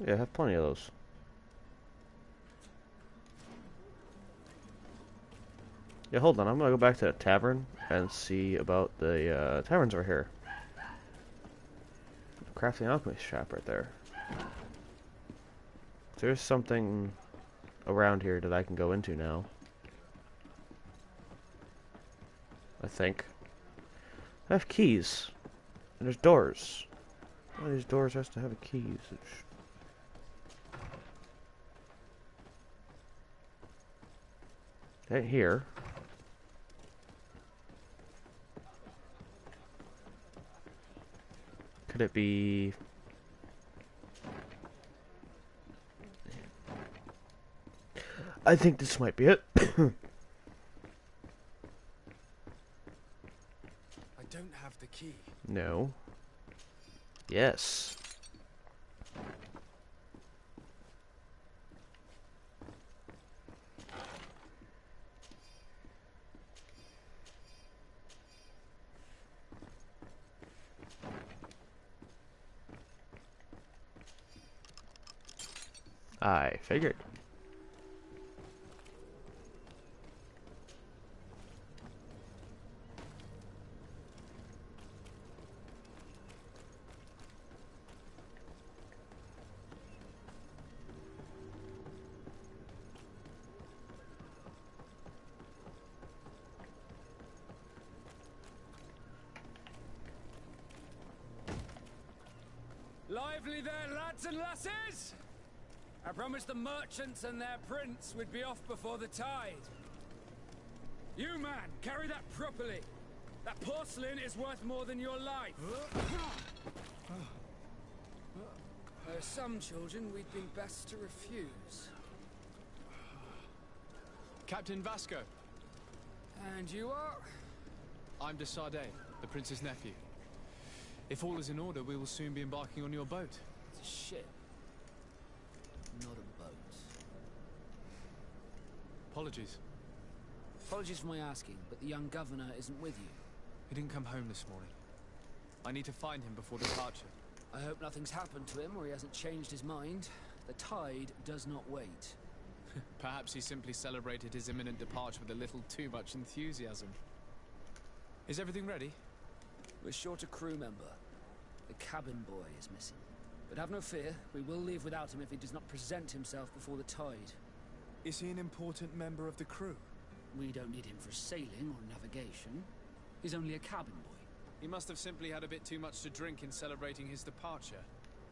Yeah, I have plenty of those. Yeah, hold on. I'm gonna go back to the tavern and see about the taverns over here. Crafting alchemist shop right there. There's something around here that I can go into now. I think. I have keys. And there's doors. One of these doors has to have a key. Ain't here. Could it be... I think this might be it. I don't have the key. No. Yes. I figured. Lively there, lads and lasses! I promised the merchants and their prince we'd be off before the tide. You, man, carry that properly. That porcelain is worth more than your life. There are some children we'd be best to refuse. Captain Vasco. And you are? I'm de Sardet, the prince's nephew. If all is in order, we will soon be embarking on your boat. It's a ship, not a boat. Apologies. Apologies for my asking, but the young governor isn't with you. He didn't come home this morning. I need to find him before departure. I hope nothing's happened to him or he hasn't changed his mind. The tide does not wait. Perhaps he simply celebrated his imminent departure with a little too much enthusiasm. Is everything ready? We're short a crew member. The cabin boy is missing. But have no fear, we will leave without him if he does not present himself before the tide. Is he an important member of the crew? We don't need him for sailing or navigation. He's only a cabin boy. He must have simply had a bit too much to drink in celebrating his departure.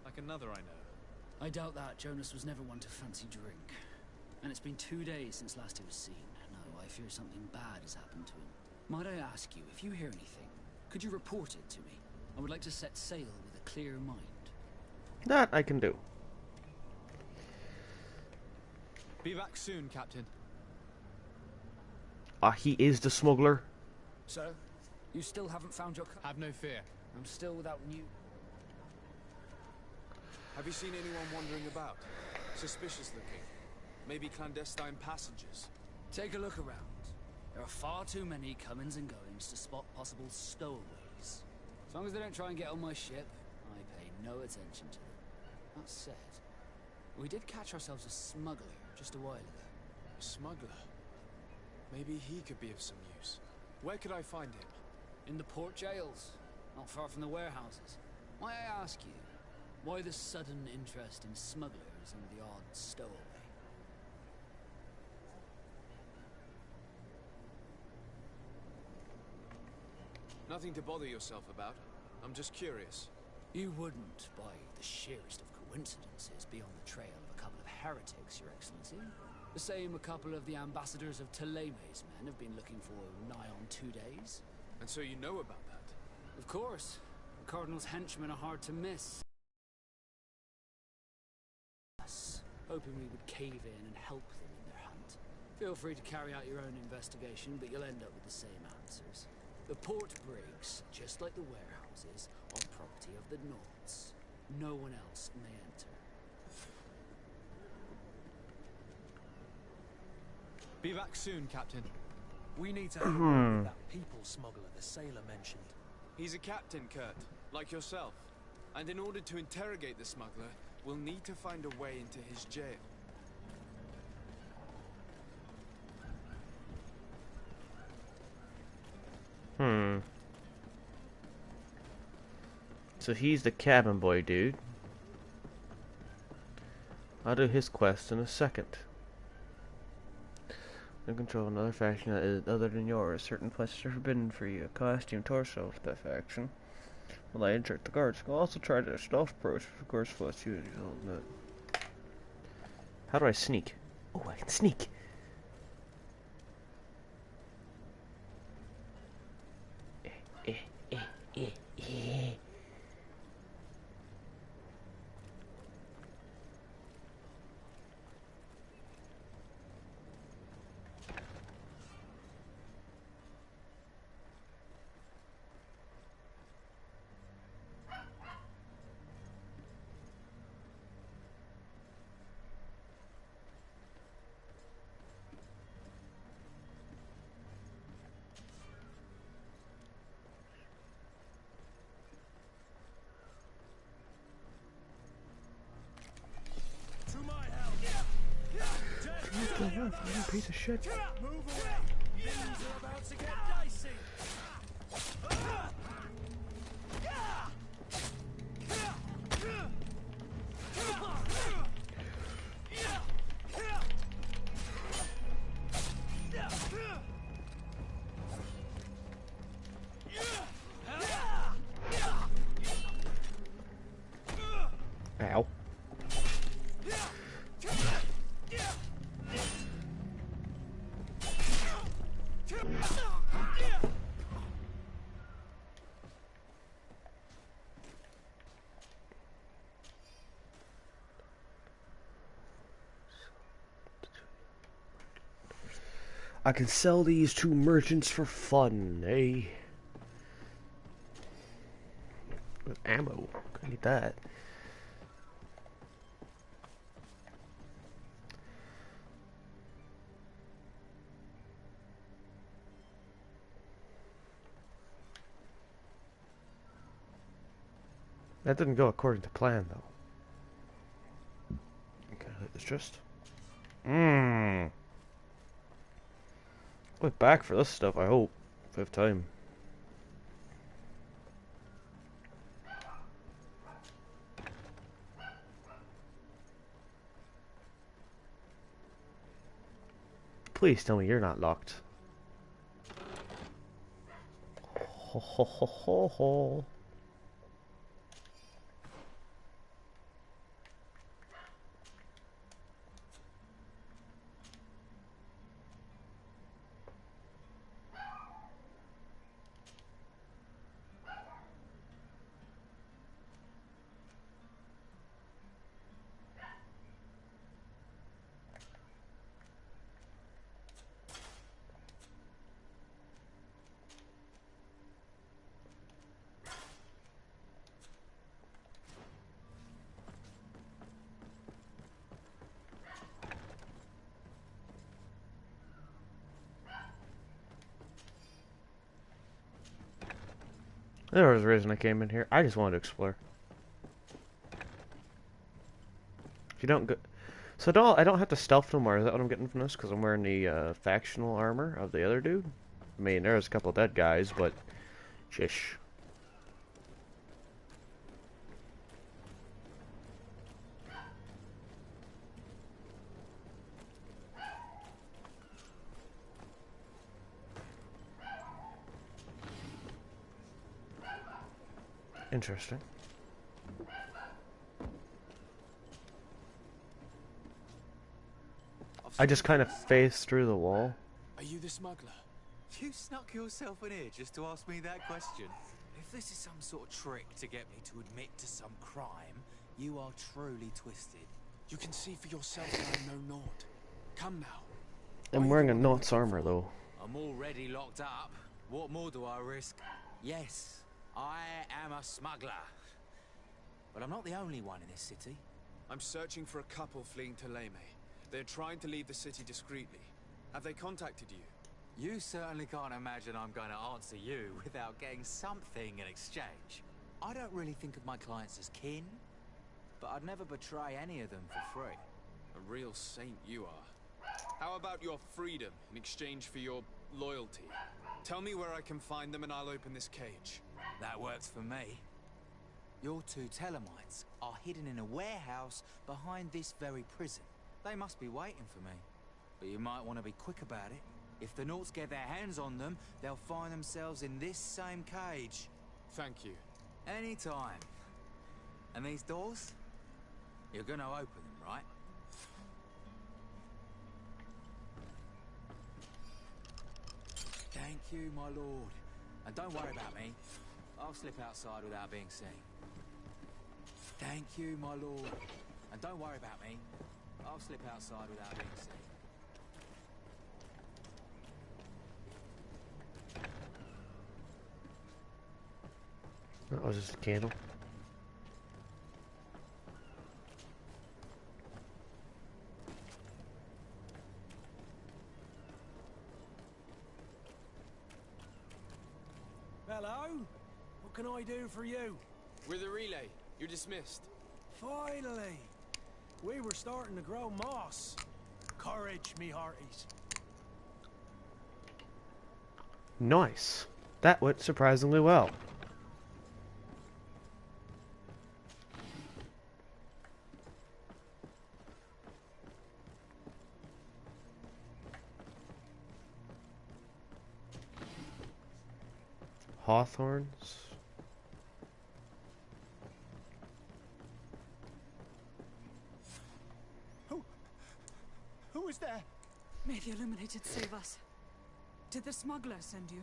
Like another I know. I doubt that. Jonas was never one to fancy drink. And it's been 2 days since last he was seen. No, I fear something bad has happened to him. Might I ask you, if you hear anything, could you report it to me? I would like to set sail with a clear mind. That I can do. Be back soon, Captain. Ah, he is the smuggler. Sir, you still haven't found your... Have no fear. I'm still without new... Have you seen anyone wandering about? Suspicious looking. Maybe clandestine passengers. Take a look around. There are far too many comings and goings to spot possible stowaways. As long as they don't try and get on my ship, I pay no attention to them. That said, we did catch ourselves a smuggler just a while ago. A smuggler? Maybe he could be of some use. Where could I find him? In the port jails, not far from the warehouses. Might I ask you, why the sudden interest in smugglers and the odd stowaway? Nothing to bother yourself about. I'm just curious. You wouldn't, by the sheerest of coincidences, be on the trail of a couple of heretics, Your Excellency. The same a couple of the ambassadors of Ptolemy's men have been looking for nigh on 2 days. And so you know about that? Of course. The Cardinal's henchmen are hard to miss. Hoping we would cave in and help them in their hunt. Feel free to carry out your own investigation, but you'll end up with the same answers. The port brigs, just like the warehouses, are property of the Nords. No one else may enter. Be back soon, Captain. We need to have a word with that people smuggler the sailor mentioned. He's a captain, Kurt, like yourself. And in order to interrogate the smuggler, We'll need to find a way into his jail. So he's the cabin boy dude. I'll do his quest in a second. In control of another faction that is other than yours. Certain quests are forbidden for you. Costume torso of that faction. Well, I insert the guards. I'll also try to stealth approach. Of course, plus you. How do I sneak? Oh, I can sneak. Piece of shit. Move away. Things are about to get dicey. Ow. I can sell these to merchants for fun, eh? With ammo. I need that. That didn't go according to plan, though. Okay, it's just... We're back for this stuff, I hope. If I have time. Please tell me you're not locked. Ho ho ho ho ho. There was a reason I came in here. I just wanted to explore. If you don't go... So I don't have to stealth no more. Is that what I'm getting from this? Because I'm wearing the factional armor of the other dude? I mean, there's a couple dead guys, but... Shish. Interesting. I just kind of phased through the wall. Are you the smuggler? You snuck yourself in here just to ask me that question. If this is some sort of trick to get me to admit to some crime, you are truly twisted. You can see for yourself that I know naught. Come now. I'm wearing a Knots armor, though. I'm already locked up. What more do I risk? Yes, I am a smuggler. But I'm not the only one in this city. I'm searching for a couple fleeing to Leme. They're trying to leave the city discreetly. Have they contacted you? You certainly can't imagine I'm going to answer you without getting something in exchange. I don't really think of my clients as kin. but I'd never betray any of them for free. A real saint you are. How about your freedom in exchange for your loyalty? Tell me where I can find them and I'll open this cage. That works for me. Your two Telemites are hidden in a warehouse behind this very prison. They must be waiting for me. But you might want to be quick about it. If the Nauts get their hands on them, they'll find themselves in this same cage. Thank you. Anytime. And these doors? You're gonna open them, right? Thank you, my lord. And don't worry about me. I'll slip outside without being seen. Thank you, my lord. And don't worry about me. I'll slip outside without being seen. That was just a candle. Hello? What can I do for you? We're the relay. You're dismissed. Finally! We were starting to grow moss. Courage, me hearties. Nice. That went surprisingly well. Hawthorns. Who is there? May the Illuminated save us. Did the smuggler send you?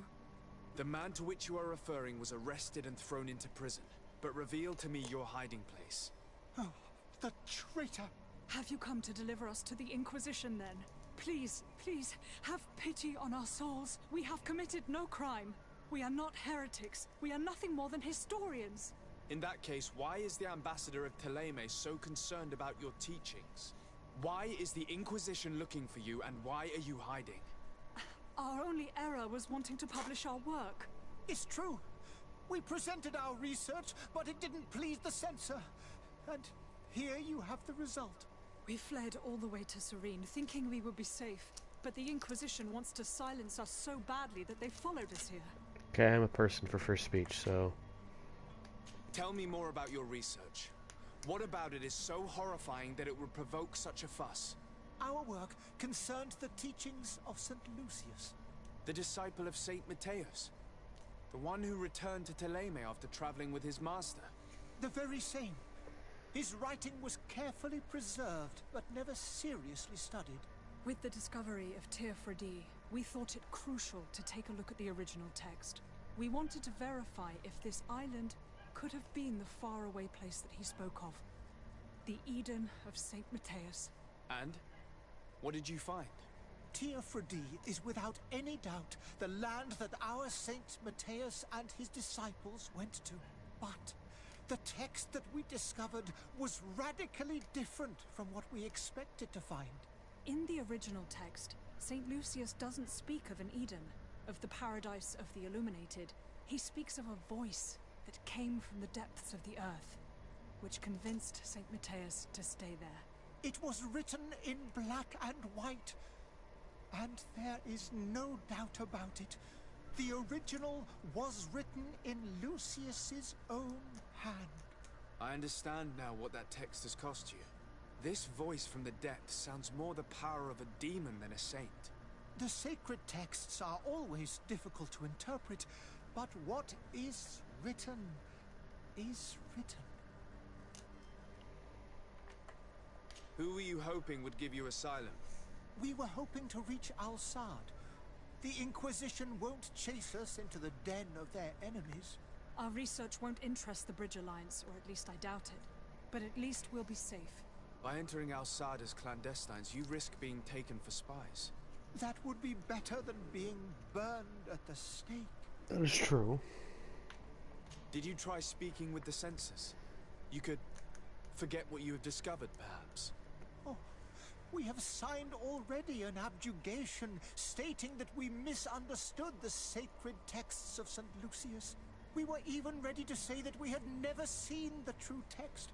The man to which you are referring was arrested and thrown into prison, but reveal to me your hiding place. Oh, the traitor! Have you come to deliver us to the Inquisition then? Please, please, have pity on our souls. We have committed no crime. We are not heretics. We are nothing more than historians. In that case, why is the ambassador of Teleme so concerned about your teachings? Why is the Inquisition looking for you, and why are you hiding? Our only error was wanting to publish our work. It's true. We presented our research, but it didn't please the censor. And here you have the result. We fled all the way to Serene, thinking we would be safe. But the Inquisition wants to silence us so badly that they followed us here. Okay, I'm a person for first speech, so... Tell me more about your research. What about it is so horrifying that it would provoke such a fuss? Our work concerned the teachings of St. Lucius. The disciple of Saint Matthias. The one who returned to Teleme after traveling with his master. The very same. His writing was carefully preserved, but never seriously studied. With the discovery of Teofredi, we thought it crucial to take a look at the original text. We wanted to verify if this island could have been the faraway place that he spoke of. The Eden of Saint Matthias. And? What did you find? Teofredi is without any doubt the land that our Saint Matthias and his disciples went to. But the text that we discovered was radically different from what we expected to find. In the original text, St. Lucius doesn't speak of an Eden, of the paradise of the Illuminated. He speaks of a voice that came from the depths of the earth, which convinced St. Matthias to stay there. It was written in black and white, and there is no doubt about it. The original was written in Lucius's own hand. I understand now what that text has cost you. This voice from the depths sounds more the power of a demon than a saint. The sacred texts are always difficult to interpret, but what is written is written. Who were you hoping would give you asylum? We were hoping to reach Al-Sad. The Inquisition won't chase us into the den of their enemies. Our research won't interest the Bridge Alliance, or at least I doubt it. But at least we'll be safe. By entering Al-Sad as clandestines, you risk being taken for spies. That would be better than being burned at the stake. That is true. Did you try speaking with the censors? You could forget what you have discovered, perhaps. Oh, we have signed already an abjugation stating that we misunderstood the sacred texts of St. Lucius. We were even ready to say that we had never seen the true text.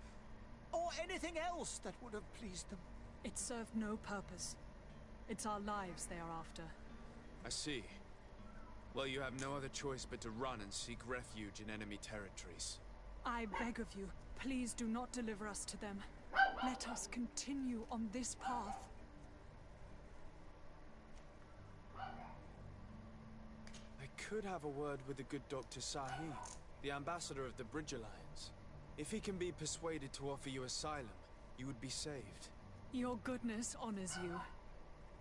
or anything else that would have pleased them. It served no purpose. It's our lives they are after. I see. Well, you have no other choice but to run and seek refuge in enemy territories. I beg of you, please do not deliver us to them. Let us continue on this path. I could have a word with the good Dr. Sahi, the ambassador of the Bridge Alliance. If he can be persuaded to offer you asylum, you would be saved. Your goodness honors you.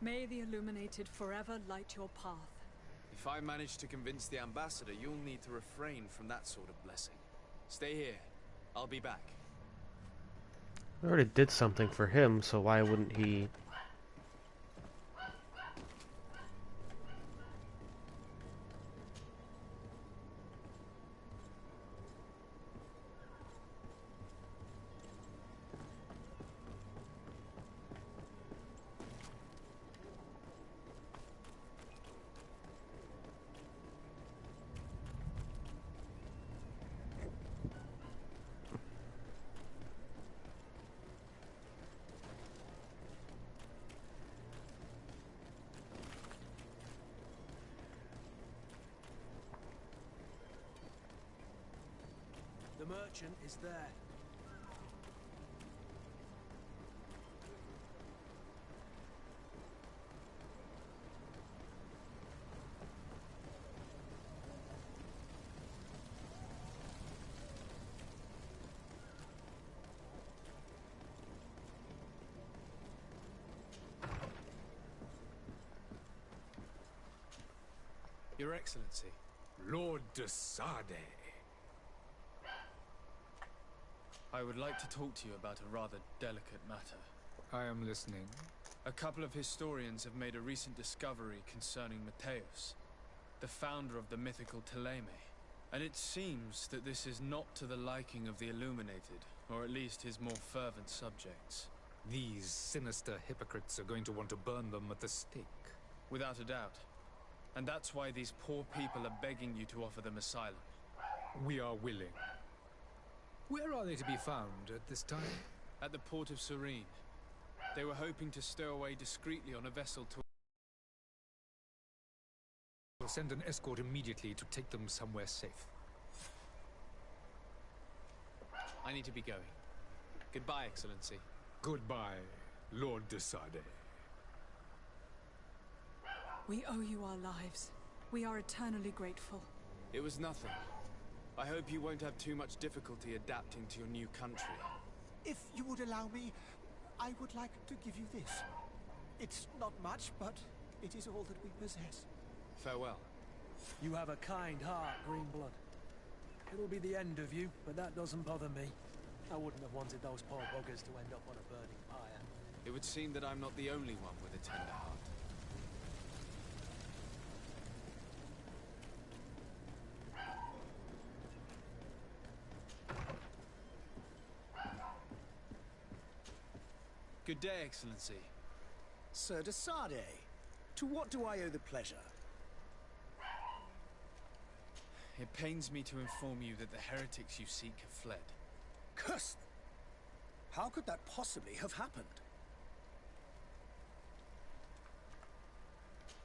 May the Illuminated forever light your path. If I manage to convince the ambassador, you'll need to refrain from that sort of blessing. Stay here. I'll be back. We already did something for him, so why wouldn't he? The merchant is there. Your Excellency. Lord de Sade. I would like to talk to you about a rather delicate matter. I am listening. A couple of historians have made a recent discovery concerning Mateus, the founder of the mythical Teleme. And it seems that this is not to the liking of the Illuminated, or at least his more fervent subjects. These sinister hypocrites are going to want to burn them at the stake. Without a doubt. And that's why these poor people are begging you to offer them asylum. We are willing. Where are they to be found at this time? At the port of Serene. They were hoping to stow away discreetly on a vessel to... We'll send an escort immediately to take them somewhere safe. I need to be going. Goodbye, Excellency. Goodbye, Lord de Sade. We owe you our lives. We are eternally grateful. It was nothing. I hope you won't have too much difficulty adapting to your new country. If you would allow me, I would like to give you this. It's not much, but it is all that we possess. Farewell. You have a kind heart, Greenblood. It'll be the end of you, but that doesn't bother me. I wouldn't have wanted those poor buggers to end up on a burning pyre. It would seem that I'm not the only one with a tender heart. Good day, Excellency. Sir de Sade, to what do I owe the pleasure? It pains me to inform you that the heretics you seek have fled. Curse them! How could that possibly have happened?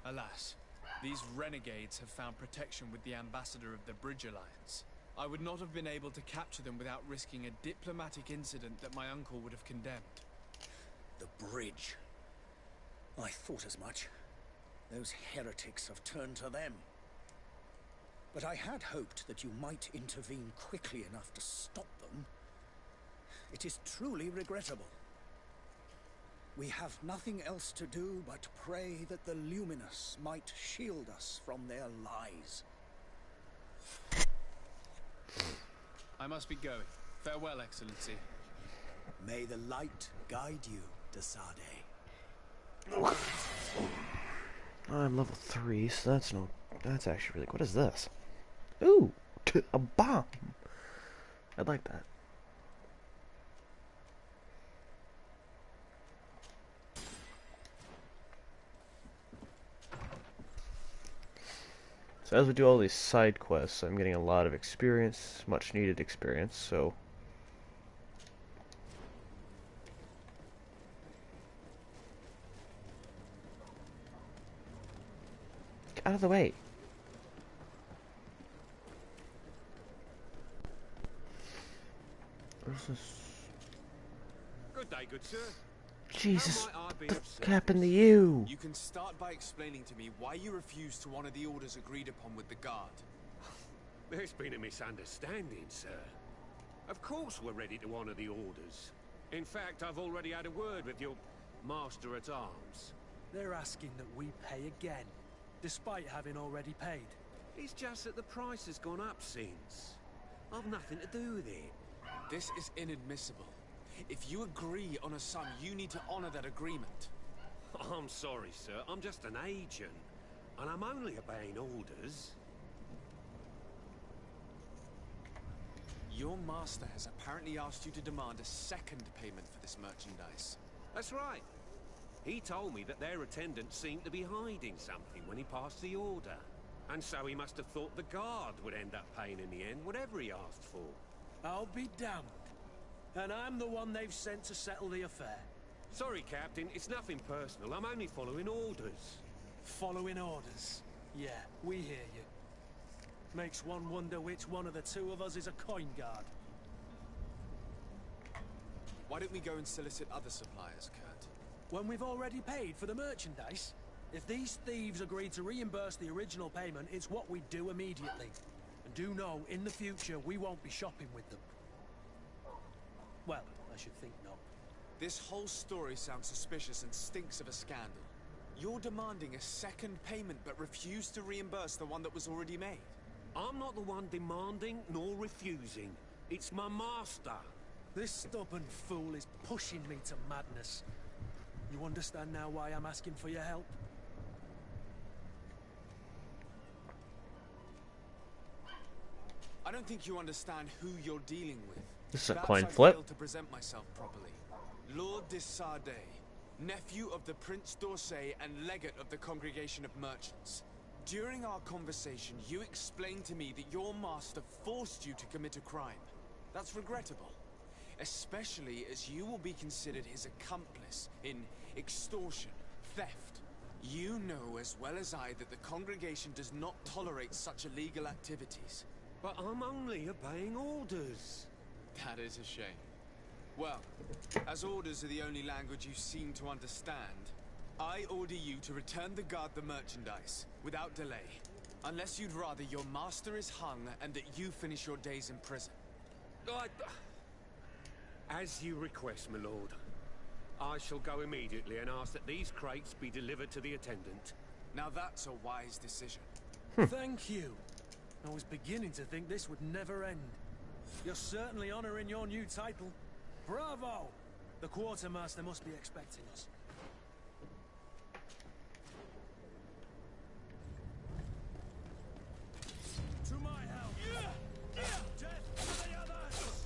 Alas, these renegades have found protection with the ambassador of the Bridge Alliance. I would not have been able to capture them without risking a diplomatic incident that my uncle would have condemned. The bridge. I thought as much. Those heretics have turned to them. But I had hoped that you might intervene quickly enough to stop them. It is truly regrettable. We have nothing else to do but pray that the Luminous might shield us from their lies. I must be going. Farewell, Excellency. May the light guide you, de Sade. I'm level 3, so that's actually really... What is this? Ooh! A bomb! I'd like that. So as we do all these side quests, I'm getting a lot of experience, much needed experience, so... Out of the way. Good day, good sir. Jesus, How might I be what of the service? happened to you? You can start by explaining to me why you refuse to honor the orders agreed upon with the guard. There's been a misunderstanding, sir. Of course we're ready to honor the orders. In fact, I've already had a word with your master-at-arms. They're asking that we pay again, despite having already paid. It's just that the price has gone up since. I've nothing to do with it. This is inadmissible. If you agree on a sum, you need to honor that agreement. I'm sorry, sir. I'm just an agent. And I'm only obeying orders. Your master has apparently asked you to demand a second payment for this merchandise. That's right. He told me that their attendant seemed to be hiding something when he passed the order. And so he must have thought the guard would end up paying in the end, whatever he asked for. I'll be damned. And I'm the one they've sent to settle the affair. Sorry, Captain. It's nothing personal. I'm only following orders. Following orders? Yeah, we hear you. Makes one wonder which one of the two of us is a coin guard. Why don't we go and solicit other suppliers, Kurt? When we've already paid for the merchandise? If these thieves agree to reimburse the original payment, it's what we do immediately. And do know, in the future, we won't be shopping with them. Well, I should think not. This whole story sounds suspicious and stinks of a scandal. You're demanding a second payment but refuse to reimburse the one that was already made. I'm not the one demanding nor refusing. It's my master. This stubborn fool is pushing me to madness. You understand now why I'm asking for your help? I don't think you understand who you're dealing with. This is a Perhaps coin I flip. failed to present myself properly. Lord de Sardet, nephew of the Prince d'Orsay and legate of the Congregation of Merchants. During our conversation, you explained to me that your master forced you to commit a crime. That's regrettable, especially as you will be considered his accomplice in extortion, theft. You know as well as I that the congregation does not tolerate such illegal activities. But I'm only obeying orders. That is a shame. Well, as orders are the only language you seem to understand, I order you to return the guard the merchandise, without delay. Unless you'd rather your master is hung and that you finish your days in prison. As you request, my lord. I shall go immediately and ask that these crates be delivered to the attendant. Now that's a wise decision. Thank you. I was beginning to think this would never end. You're certainly honoring your new title. Bravo! The quartermaster must be expecting us. To my help! Death to the others!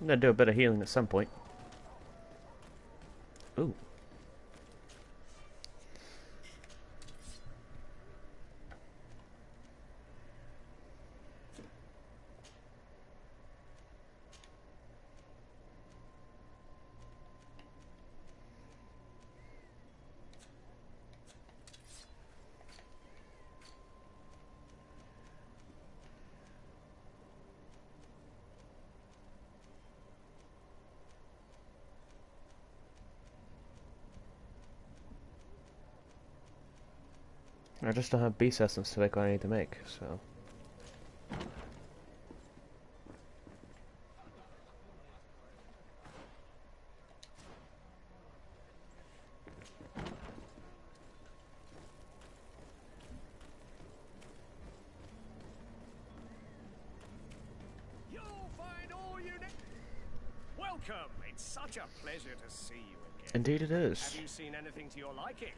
I'm gonna do a bit of healing at some point. Ooh. I just don't have beast essence to make what I need to make, so. You'll find all you need. Welcome. It's such a pleasure to see you again. Indeed it is. Have you seen anything to your liking?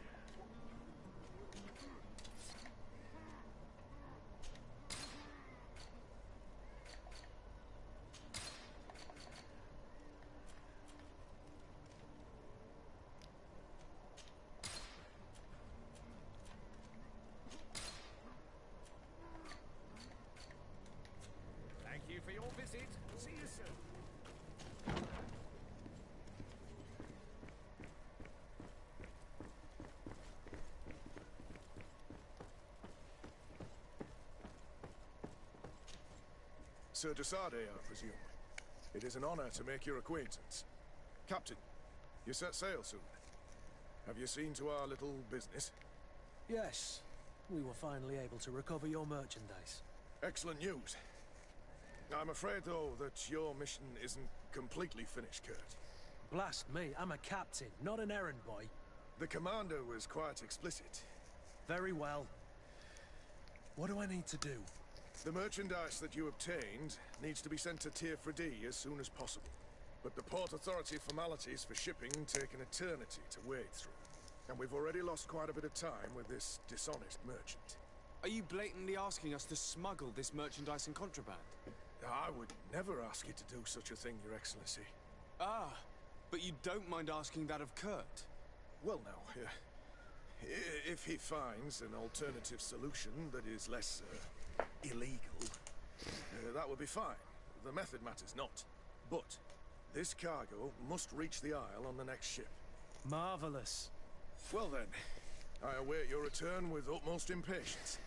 Thank you for your visit. See you soon. Sir Desade, I presume. It is an honor to make your acquaintance. Captain, you set sail soon. Have you seen to our little business? Yes. We were finally able to recover your merchandise. Excellent news. I'm afraid, though, that your mission isn't completely finished, Kurt. Blast me, I'm a captain, not an errand boy. The commander was quite explicit. Very well. What do I need to do? The merchandise that you obtained needs to be sent to Tier 4D as soon as possible. But the Port Authority formalities for shipping take an eternity to wade through. And we've already lost quite a bit of time with this dishonest merchant. Are you blatantly asking us to smuggle this merchandise and contraband? I would never ask you to do such a thing, Your Excellency. Ah, but you don't mind asking that of Kurt? Well, now, if he finds an alternative solution that is less illegal, that would be fine. The method matters not. But this cargo must reach the Isle on the next ship. Marvelous. Well then, I await your return with utmost impatience.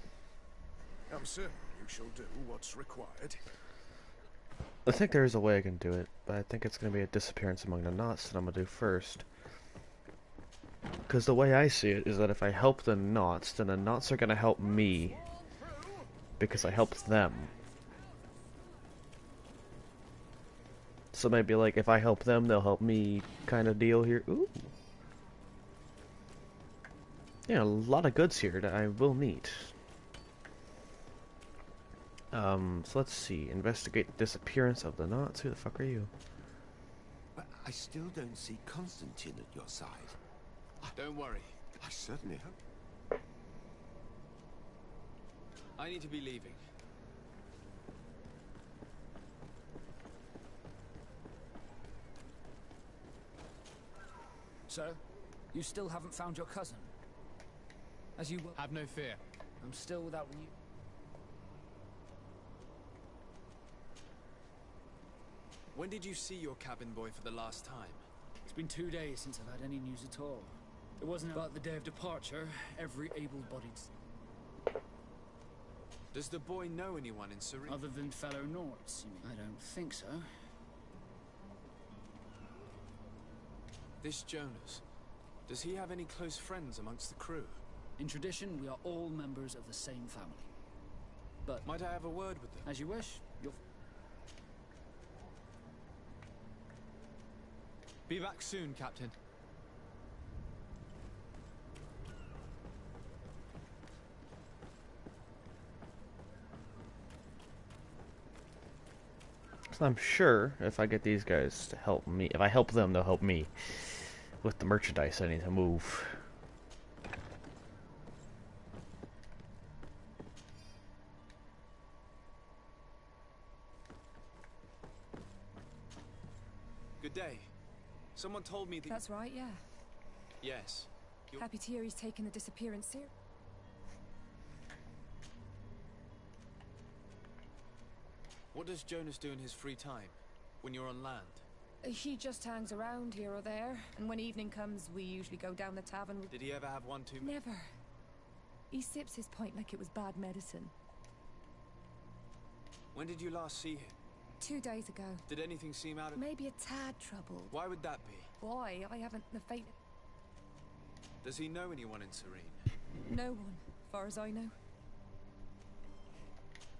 I'm certain you shall do what's required. I think there is a way I can do it, but I think it's going to be a disappearance among the knots that I'm going to do first. Because the way I see it is that if I help the knots, then the knots are going to help me. Because I helped them. So maybe like if I help them, they'll help me kind of deal here. Ooh. Yeah, a lot of goods here that I will need. So let's see. Investigate the disappearance of the knots. Who the fuck are you? But I still don't see Constantine at your side. Don't worry. I certainly hope. I need to be leaving. So, you still haven't found your cousin? As you will. Have no fear. I'm still without you. When did you see your cabin boy for the last time? It's been 2 days since I've had any news at all. It wasn't about the day of departure. Every able-bodied... Does the boy know anyone in Serene? Other than fellow Nords, you mean? I don't think so. This Jonas, does he have any close friends amongst the crew? In tradition, we are all members of the same family. But... Might I have a word with them? As you wish. You'll... Be back soon, Captain. So I'm sure if I get these guys to help me, if I help them, they'll help me with the merchandise I need to move. Good day. Someone told me that... That's right, yeah. Yes. Happy to hear he's taken the disappearance seriously. What does Jonas do in his free time, when you're on land? He just hangs around here or there, and when evening comes, we usually go down the tavern. Did he ever have one too many? Never. He sips his pint like it was bad medicine. When did you last see him? 2 days ago. Did anything seem out of... Maybe a tad troubled. Why would that be? Why? I haven't the faint... Does he know anyone in Serene? No one, far as I know.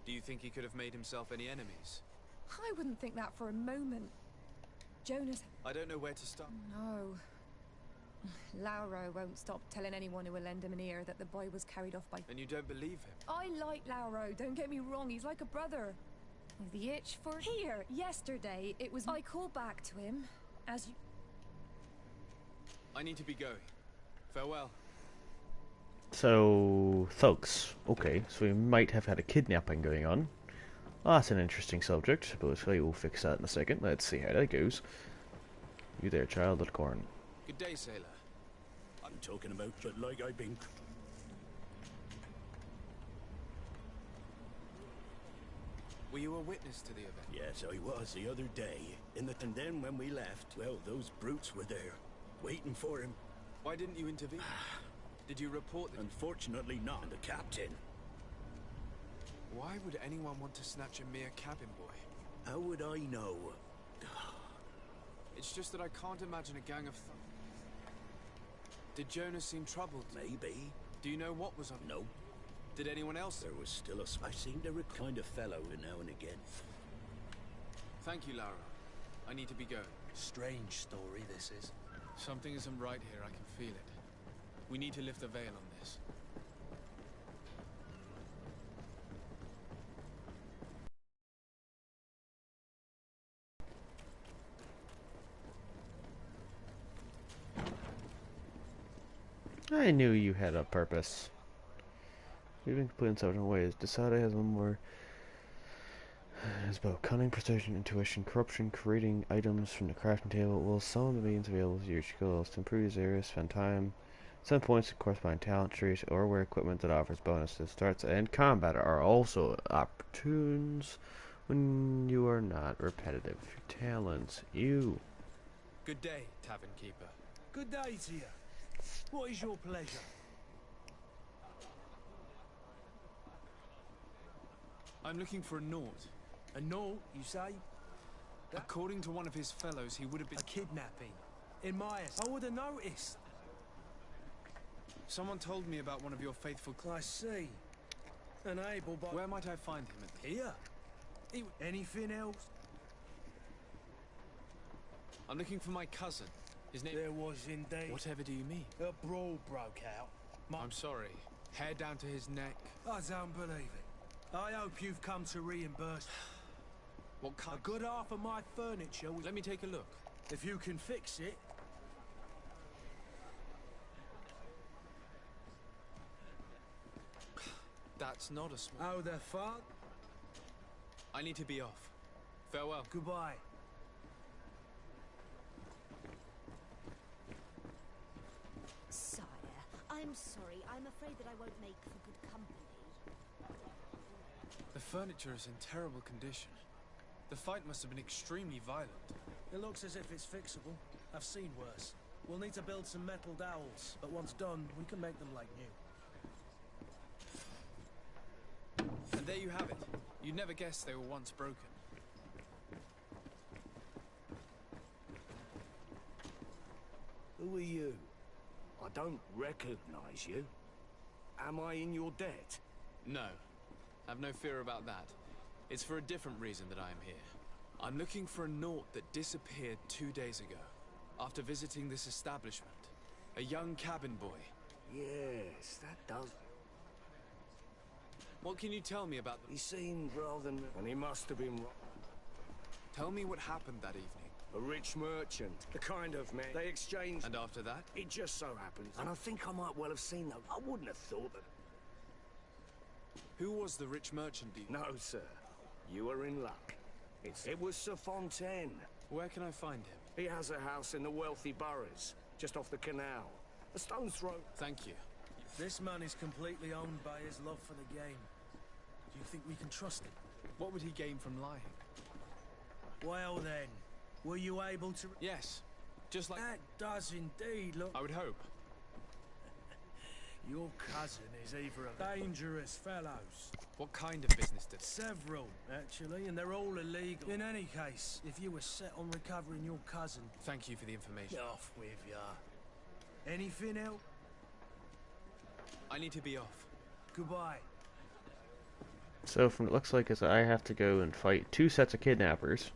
Do you think he could have made himself any enemies? I wouldn't think that for a moment. Jonas... I don't know where to start. No. Lauro won't stop telling anyone who will lend him an ear that the boy was carried off by... And you don't believe him? I like Lauro, don't get me wrong, he's like a brother. With the itch for here. Yesterday, it was I called back to him, as you. I need to be going. Farewell. So, thugs. Okay, so we might have had a kidnapping going on. Oh, that's an interesting subject, but we'll fix that in a second. Let's see how that goes. You there, child of corn. Good day, sailor. I'm talking about, but like I've been. Were you a witness to the event? Yes, I was the other day. And then when we left, well, those brutes were there, waiting for him. Why didn't you intervene? Did you report that? Unfortunately not. And the captain. Why would anyone want to snatch a mere cabin boy? How would I know? It's just that I can't imagine a gang of Did Jonas seem troubled? Maybe. Do you know what was on? No. Did anyone else? There was still I seemed a kind of fellow now and again. Thank you, Lara. I need to be going. Strange story, this is. Something isn't right here, I can feel it. We need to lift the veil on this. I knew you had a purpose. You've been complete in several ways. Decided has one more. It's about cunning, precision, intuition, corruption, creating items from the crafting table. Will some of the means available to your skills to improve these areas, spend time, send points to corresponding talent trees, or wear equipment that offers bonuses. Starts and combat are also opportunes when you are not repetitive. Your talents, you. Good day, tavern keeper. Good day to you. What is your pleasure? I'm looking for a Nort. A Nort, you say? According to one of his fellows, he would have been... A kidnapping. In my... I would have noticed. Someone told me about one of your faithful... I see. An able but... Where might I find him at the... Here? Anything else? I'm looking for my cousin. His name... There was indeed. Whatever do you mean? A brawl broke out. I'm sorry. Hair down to his neck. I don't believe it. I hope you've come to reimburse. What kind? A good half of my furniture was... Let me take a look. If you can fix it. That's not a small... Oh, the fuck? I need to be off. Farewell. Goodbye. Sire, I'm sorry. I'm afraid that I won't make for good company. The furniture is in terrible condition. The fight must have been extremely violent. It looks as if it's fixable. I've seen worse. We'll need to build some metal dowels, but once done, we can make them like new. And there you have it. You'd never guess they were once broken. Who are you? I don't recognize you. Am I in your debt? No. Have no fear about that. It's for a different reason that I am here. I'm looking for a Nort that disappeared 2 days ago, after visiting this establishment. A young cabin boy. Yes, that does... What can you tell me about them? He seemed rather... And he must have been... Tell me what happened that evening. A rich merchant. The kind of man. They exchanged... And after that? It just so happens. And I think I might well have seen them. I wouldn't have thought that... Who was the rich merchant, do you... No, sir. You were in luck. It was Sir Fontaine. Where can I find him? He has a house in the wealthy boroughs, just off the canal. A stone's throw. Thank you. This man is completely owned by his love for the game. Do you think we can trust him? What would he gain from lying? Well then, were you able to... Yes. Just like... That does indeed look... I would hope. Your cousin is either of dangerous fellows. What kind of business did... Several, actually, and they're all illegal. In any case, if you were set on recovering your cousin... Thank you for the information. Off with ya. Anything else? I need to be off. Goodbye. So from it looks like is I have to go and fight 2 sets of kidnappers.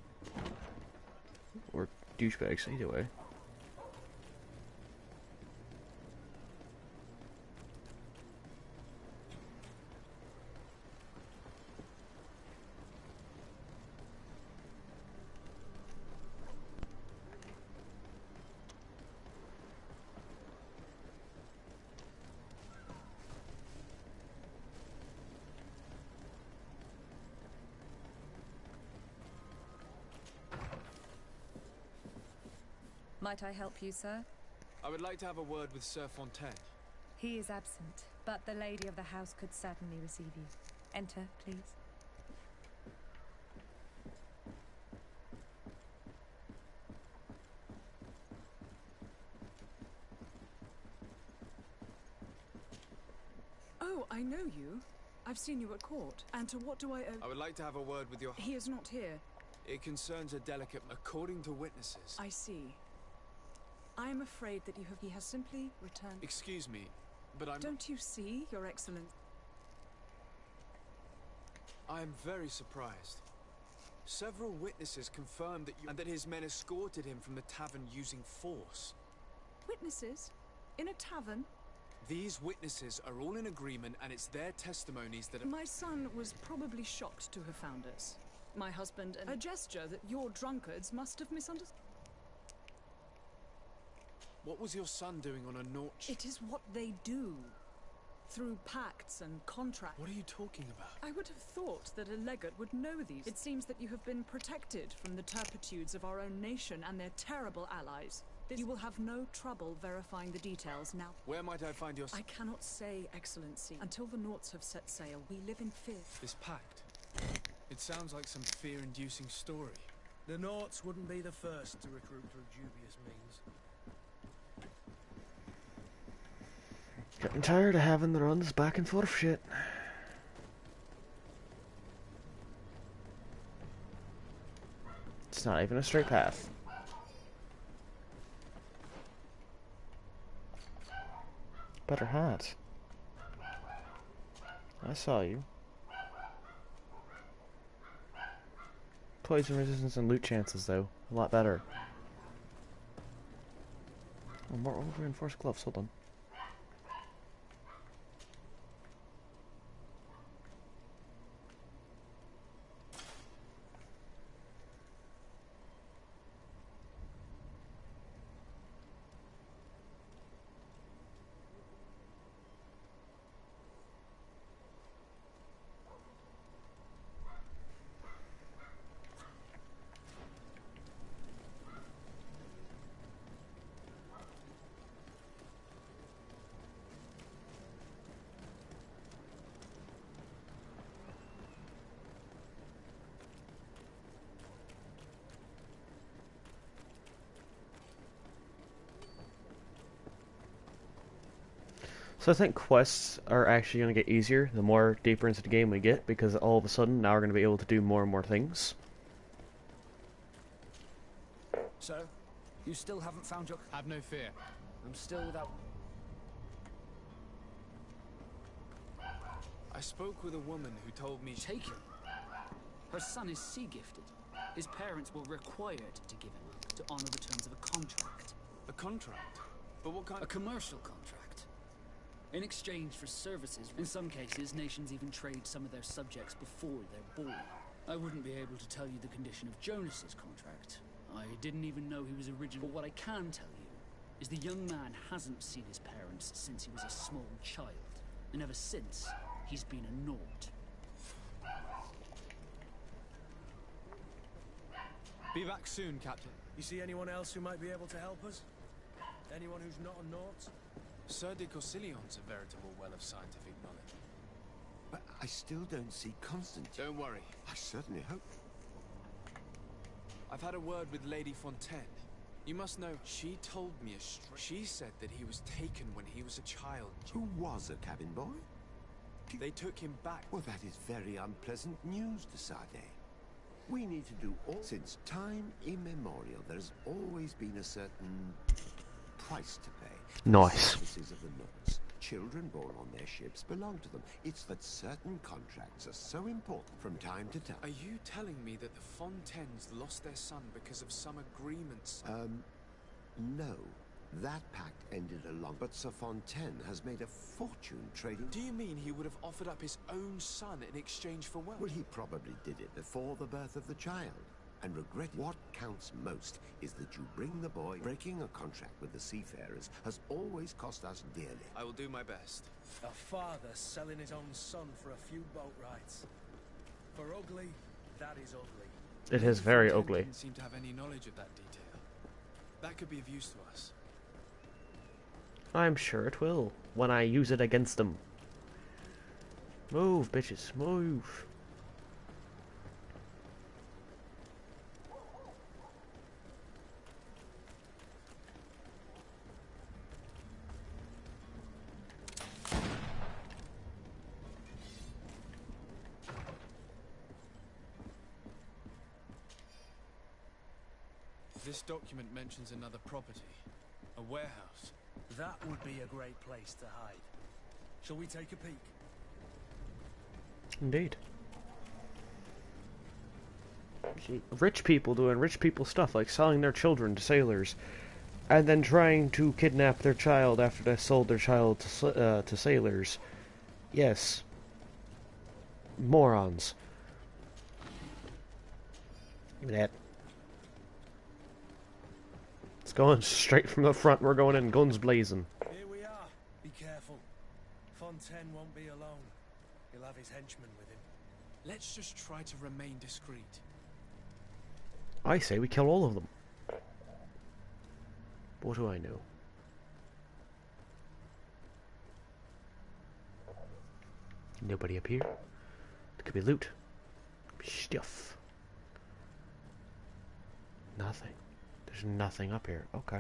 Or douchebags, either way. Might I help you, sir? I would like to have a word with Sir Fontaine. He is absent, but the lady of the house could certainly receive you. Enter, please. Oh, I know you. I've seen you at court. And to what do I owe? I would like to have a word with your... He is not here. It concerns a delicate... According to witnesses... I see. I am afraid that he has simply returned... Excuse me, but I'm... Don't you see, Your Excellency? I am very surprised. Several witnesses confirmed that you... and that his men escorted him from the tavern using force. Witnesses? In a tavern? These witnesses are all in agreement, and it's their testimonies that... My son was probably shocked to have found us. My husband and... A gesture that your drunkards must have misunderstood. What was your son doing on a nautch? It is what they do. Through pacts and contracts. What are you talking about? I would have thought that a legate would know these. It seems that you have been protected from the turpitudes of our own nation and their terrible allies. You will have no trouble verifying the details now. Where might I find your... I cannot say, Excellency. Until the Nauts have set sail, we live in fear. This pact? It sounds like some fear-inducing story. The Nauts wouldn't be the first to recruit through dubious means. Getting tired of having the runs back and forth shit. It's not even a straight path. Better hat. I saw you. Poison resistance and loot chances, though. A lot better. Oh, more over-reinforced gloves. Hold on. So I think quests are actually going to get easier the more deeper into the game we get, because all of a sudden now we're going to be able to do more and more things. So, you still haven't found your... Have no fear. I'm still without... I spoke with a woman who told me... Taken? Her son is sea-gifted. His parents were required to give him up to honor the terms of a contract. A contract? But what kind... A commercial contract. In exchange for services, in some cases, nations even trade some of their subjects before they're born. I wouldn't be able to tell you the condition of Jonas's contract. I didn't even know he was original. But what I can tell you is the young man hasn't seen his parents since he was a small child. And ever since, he's been a naught. Be back soon, Captain. You see anyone else who might be able to help us? Anyone who's not a Naut? Sir de Corsillion's a veritable well of scientific knowledge. But I still don't see Constantine. Don't worry. I certainly hope. I've had a word with Lady Fontaine. You must know, she told me she said that he was taken when he was a child. Who was a cabin boy? They took him back. Well, that is very unpleasant news, de Sade. We need to do all... Since time immemorial, there's always been a certain price to pay. Nice. The services of the Nauts. Children born on their ships belong to them. It's that certain contracts are so important from time to time. Are you telling me that the Fontaines lost their son because of some agreements? No. That pact ended long, but Sir Fontaine has made a fortune trading... Do you mean he would have offered up his own son in exchange for wealth? Well, he probably did it before the birth of the child. And regret it. What counts most is that you bring the boy. Breaking a contract with the seafarers has always cost us dearly. I will do my best. A father selling his own son for a few boat rides. For ugly, that is ugly. It is very ugly. Didn't seem to have any knowledge of that detail. That could be of use to us. I'm sure it will, when I use it against them. Move, bitches, move. This document mentions another property. A warehouse. That would be a great place to hide. Shall we take a peek? Indeed. See, rich people doing rich people stuff, like selling their children to sailors, and then trying to kidnap their child after they sold their child to sailors. Yes. Morons. Look at that. It's going straight from the front. We're going in guns blazing. Here we are. Be careful. Fontaine won't be alone. He'll have his henchmen with him. Let's just try to remain discreet. I say we kill all of them. What do I know? Nobody up here. It could be loot. Stuff. Nothing. There's nothing up here. Okay.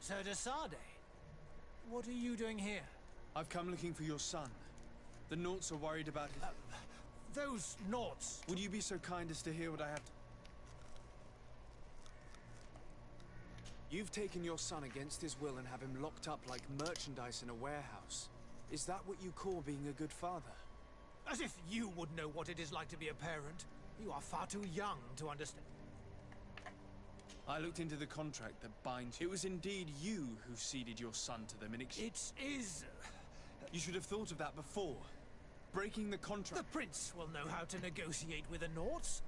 Sir de Sade, what are you doing here? I've come looking for your son. The Naughts are worried about his... Those Naughts... Would you be so kind as to hear what I have to... You've taken your son against his will and have him locked up like merchandise in a warehouse. Is that what you call being a good father? As if you would know what it is like to be a parent. You are far too young to understand. I looked into the contract that binds you. It was indeed you who ceded your son to them in It is... You should have thought of that before. Breaking the contract... The Prince will know how to negotiate with the Naughts.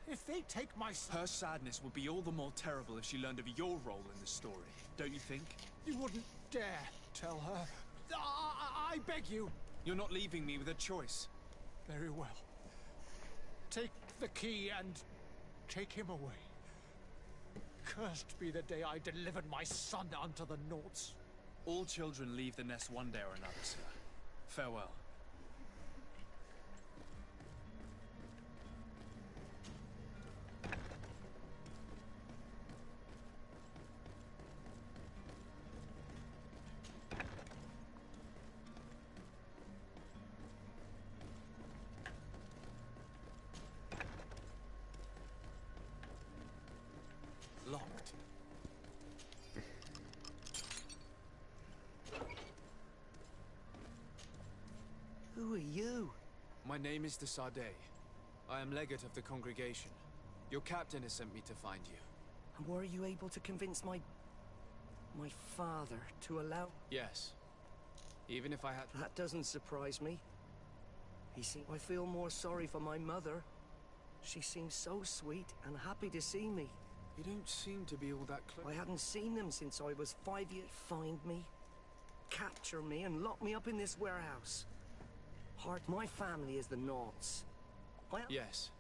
If they take my son... Her sadness would be all the more terrible if she learned of your role in the story, don't you think? You wouldn't dare tell her. I beg you. You're not leaving me with a choice. Very well. Take the key and take him away. Cursed be the day I delivered my son unto the Naughts. All children leave the nest one day or another, sir. Farewell. Locked. Who are you? My name is de Sade. I am legate of the congregation. Your captain has sent me to find you. And were you able to convince my father to allow... Yes. Even if I had... That doesn't surprise me. I feel more sorry for my mother. She seems so sweet and happy to see me. You don't seem to be all that close. I hadn't seen them since I was 5 years. Find me, capture me, and lock me up in this warehouse. My family is the Naughts. Yes.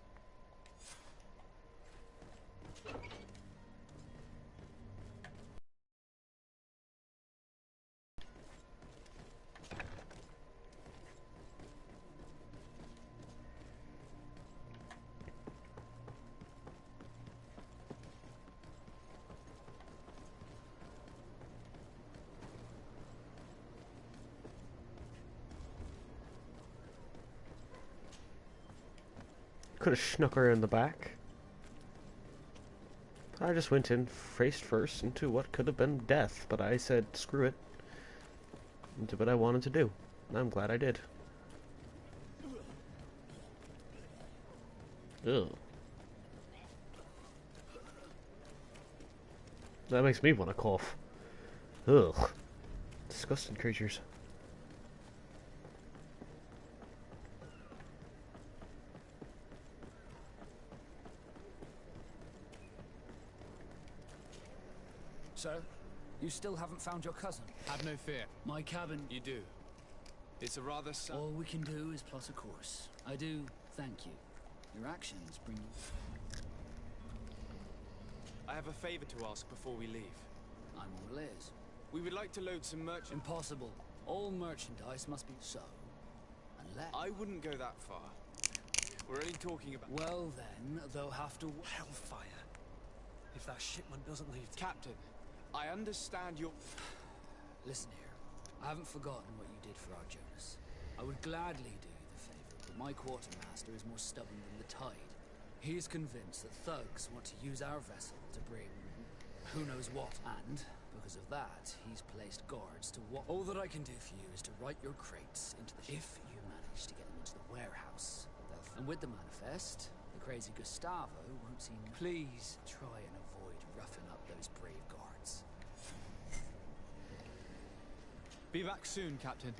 Could have snuck her in the back. I just went in face first into what could have been death, but I said screw it. And did what I wanted to do. And I'm glad I did. Ugh. That makes me want to cough. Ugh. Disgusting creatures. Sir, you still haven't found your cousin. Have no fear. My cabin... You do. It's a rather... All we can do is plot a course. I do thank you. Your actions bring you... I have a favor to ask before we leave. I'm all ears. We would like to load some merch... Impossible. All merchandise must be so. Unless... I wouldn't go that far. We're only talking about... Well then, they'll have to... Hellfire. If that shipment doesn't leave... Captain, I understand your... Listen here. I haven't forgotten what you did for our Jonas. I would gladly do you the favor, but my quartermaster is more stubborn than the tide. He is convinced that thugs want to use our vessel to bring who knows what, and because of that, he's placed guards to watch. All that I can do for you is to write your crates into the... If you manage to get them into the warehouse, and with the manifest, the crazy Gustavo won't see... Please try and avoid roughing up those brave guards. Be back soon, Captain.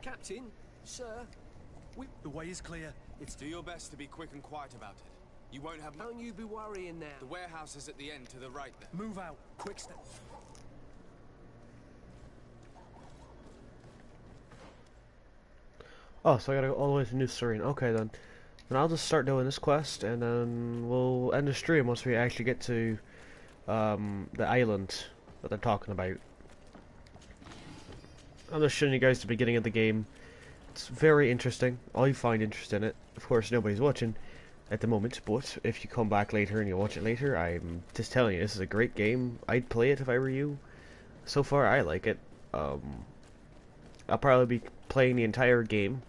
Captain, sir, the way is clear. It's... Do your best to be quick and quiet about it. You won't have... Don't you be worrying now. The warehouse is at the end to the right there. Move out. Quick step. Oh, so I gotta go all the way to New Serene. Okay then. Then I'll just start doing this quest, and then we'll end the stream once we actually get to the island that they're talking about. I'm just showing you guys the beginning of the game. It's very interesting. I find interest in it. Of course, nobody's watching at the moment, but if you come back later and you watch it later, I'm just telling you, this is a great game. I'd play it if I were you. So far, I like it. I'll probably be playing the entire game.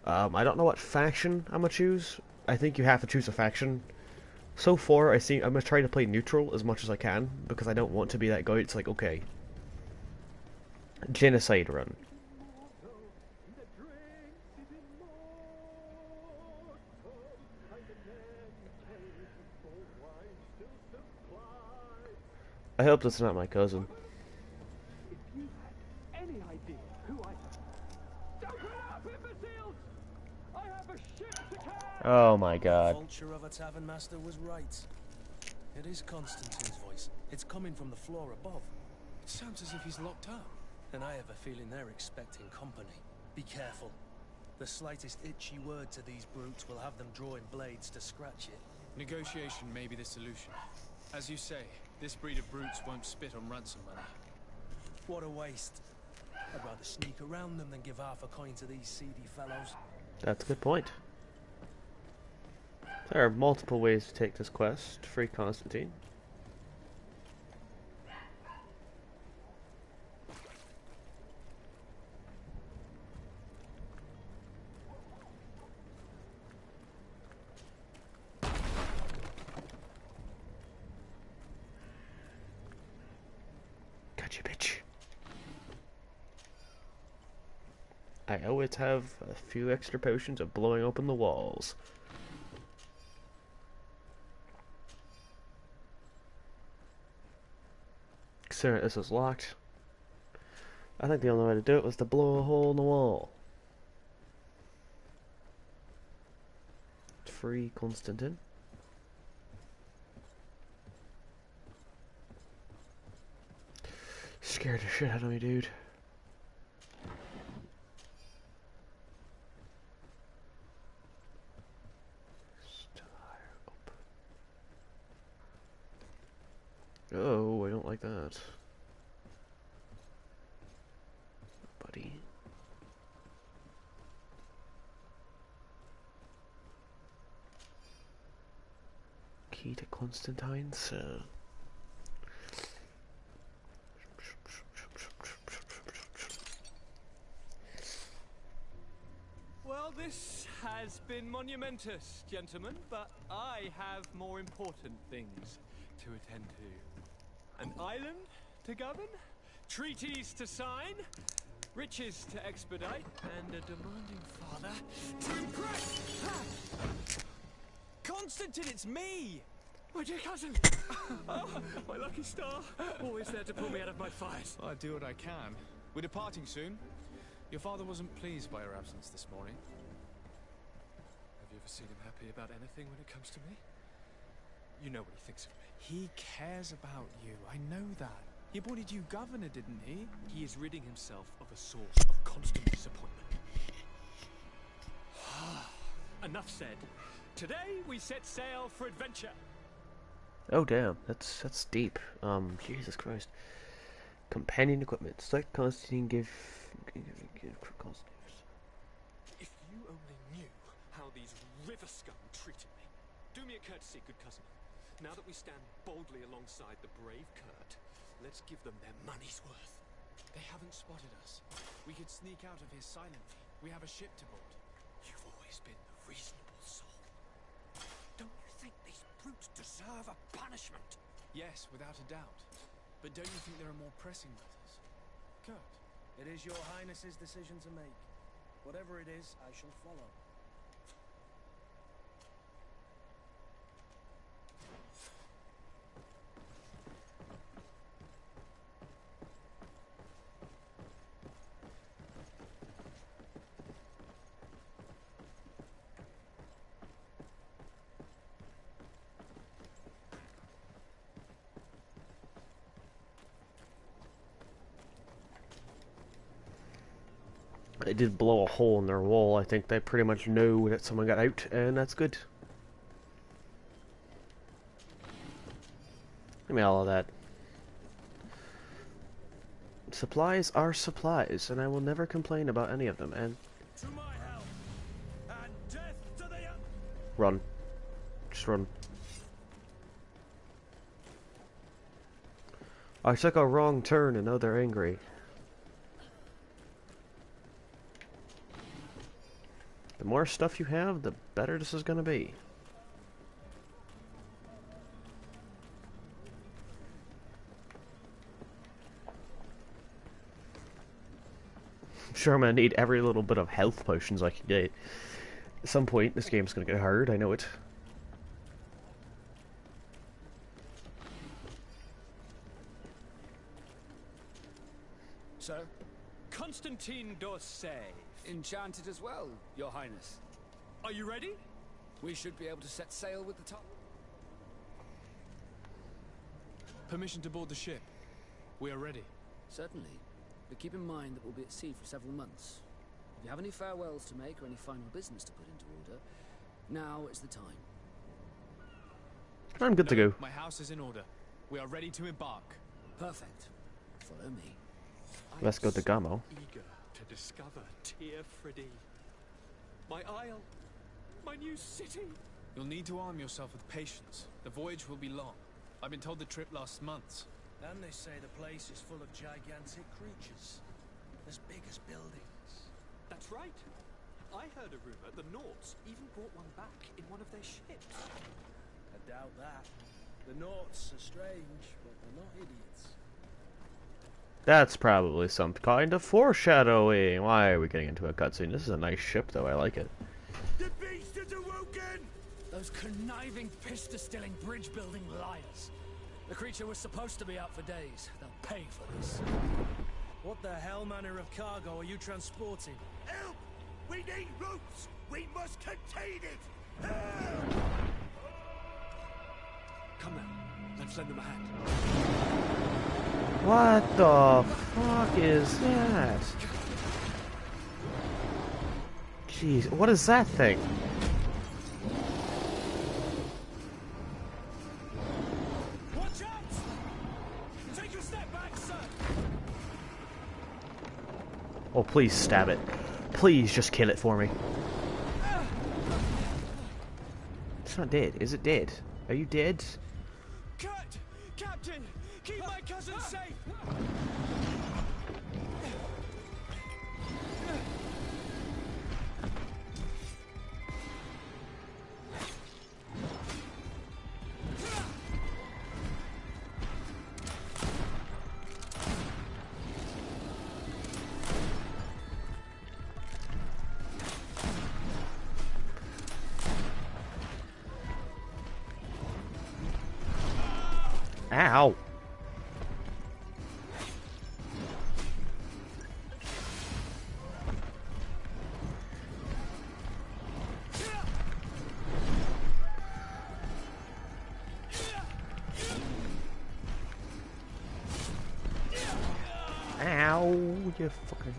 I don't know what faction I'm gonna choose. I think you have to choose a faction. So far, I'm gonna try to play neutral as much as I can, because I don't want to be that guy. It's like, okay, genocide run. I hope that's not my cousin. If you have any idea who I am, don't put up, imbeciles! I have a ship to carry! Oh my god. The vulture of a tavern master was right. It is Constantine's voice. It's coming from the floor above. It sounds as if he's locked up. And I have a feeling they're expecting company. Be careful. The slightest itchy word to these brutes will have them drawing blades to scratch it. Negotiation may be the solution. As you say, this breed of brutes won't spit on ransom money. What a waste. I'd rather sneak around them than give half a coin to these seedy fellows. That's a good point. There are multiple ways to take this quest. Free Constantine. Gotcha, bitch. I always have a few extra potions of blowing open the walls. Considering this is locked, I think the only way to do it was to blow a hole in the wall. Free Constantine. Scared the shit out of me, dude. Still higher up. Oh, I don't like that. Buddy. Key to Constantine's. Well, this has been monumentous, gentlemen, but I have more important things to attend to. An island to govern, treaties to sign, riches to expedite, and a demanding father to impress! Constantine, it's me! My dear cousin! Oh, my lucky star! Always there to pull me out of my fires. I do what I can. We're departing soon. Your father wasn't pleased by your absence this morning. Have you ever seen him happy about anything when it comes to me? You know what he thinks of me. He cares about you. I know that. He appointed you governor, didn't he? He is ridding himself of a source of constant disappointment. Enough said. Today we set sail for adventure. Oh damn, that's deep. Jesus Christ. Companion equipment. Select Constantine. Give Constantine. If you only knew how these river scum treated me. Do me a courtesy, good cousin. Now that we stand boldly alongside the brave Kurt, let's give them their money's worth. They haven't spotted us. We could sneak out of here silently. We have a ship to board. You've always been the reasonable soul. Don't you think these brutes deserve a punishment? Yes, without a doubt. But don't you think there are more pressing matters? Kurt, it is your Highness's decision to make. Whatever it is, I shall follow. They did blow a hole in their wall. I think they pretty much know that someone got out, and that's good. Give me all of that. Supplies are supplies, and I will never complain about any of them, and... To my help, and death to the... Run. Just run. I took a wrong turn, and now they're angry. The more stuff you have, the better this is going to be. I'm sure I'm going to need every little bit of health potions I can get. At some point, this game's going to get hard, I know it. Sir? Constantine d'Orsay. Enchanted as well, Your Highness. Are you ready? We should be able to set sail with the top. Permission to board the ship. We are ready. Certainly. But keep in mind that we'll be at sea for several months. If you have any farewells to make or any final business to put into order, now is the time. I'm good to go. My house is in order. We are ready to embark. Perfect. Follow me. Let's go to Gamo. Eager to discover Tyr Freddy. My isle. My new city. You'll need to arm yourself with patience. The voyage will be long. I've been told the trip lasts months. And they say the place is full of gigantic creatures. As big as buildings. That's right. I heard a rumor the Nauts even brought one back in one of their ships. I doubt that. The Nauts are strange, but they're not idiots. That's probably some kind of foreshadowing. Why are we getting into a cutscene? This is a nice ship, though. I like it. The beast is awoken! Those conniving, pista-stilling, bridge-building liars. The creature was supposed to be out for days. They'll pay for this. What the hell manner of cargo are you transporting? Help! We need ropes! We must contain it! Help! Come now, let's lend them a hand. What the fuck is that? Jeez, what is that thing? Watch out! Take a step back, sir! Oh, please stab it. Please just kill it for me. It's not dead. Is it dead? Are you dead? Kurt! Captain! Keep my cousin safe! Ow! Ow, you fucking...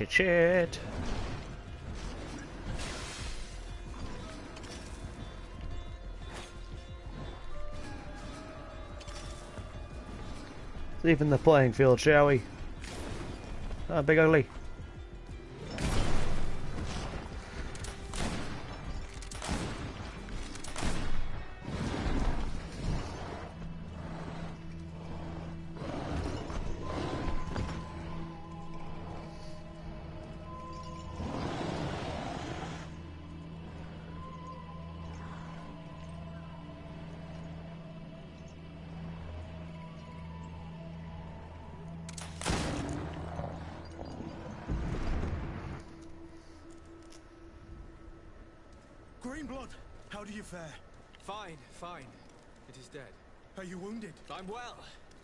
Shit. Leaving the playing field, shall we? Ah, big ugly. Greenblood, how do you fare? Fine, fine. It is dead. Are you wounded? I'm well.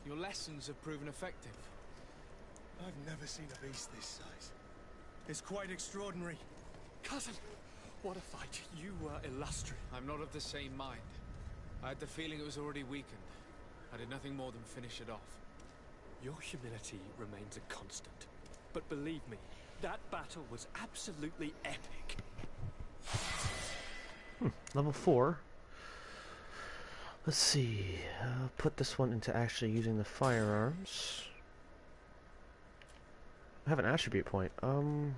Your lessons have proven effective. I've never seen a beast this size. It's quite extraordinary. Cousin, what a fight. You were illustrious. I'm not of the same mind. I had the feeling it was already weakened. I did nothing more than finish it off. Your humility remains a constant. But believe me, that battle was absolutely epic. Level 4. Let's see. Put this one into actually using the firearms. I have an attribute point. So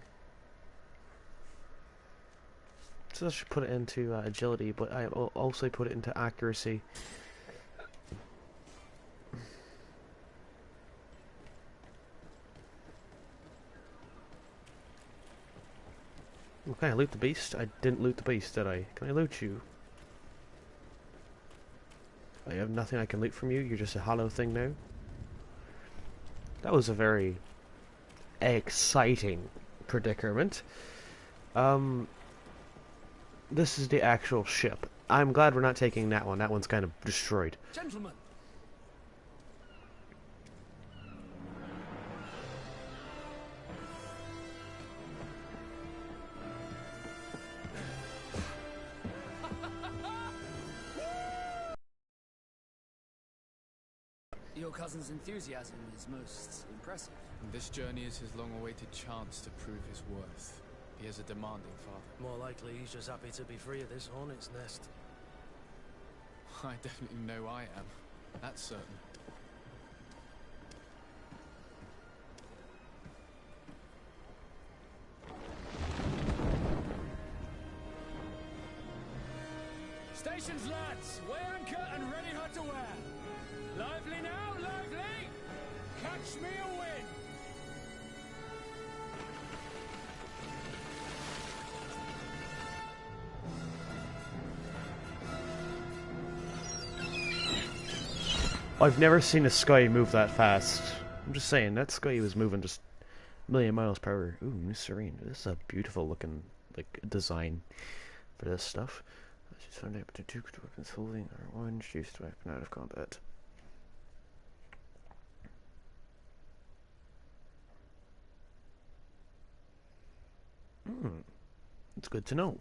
I should put it into agility, but I will also put it into accuracy. Okay, I loot the beast. I didn't loot the beast, did I? Can I loot you? I have nothing I can loot from you. You're just a hollow thing now. That was a very exciting predicament. This is the actual ship. I'm glad we're not taking that one. That one's kind of destroyed. Gentlemen. Your cousin's enthusiasm is most impressive. And this journey is his long-awaited chance to prove his worth. He has a demanding father. More likely he's just happy to be free of this hornet's nest. I definitely know I am. That's certain. Stations, lads! Weigh anchor and ready hard to wear. Lively now, lively! Catch me a wind! I've never seen a sky move that fast. I'm just saying, that sky was moving just a million miles per hour. Ooh, New Serene. This is a beautiful looking design for this stuff. She's found out to two weapons holding or orange used to weapon out of combat. It's good to know.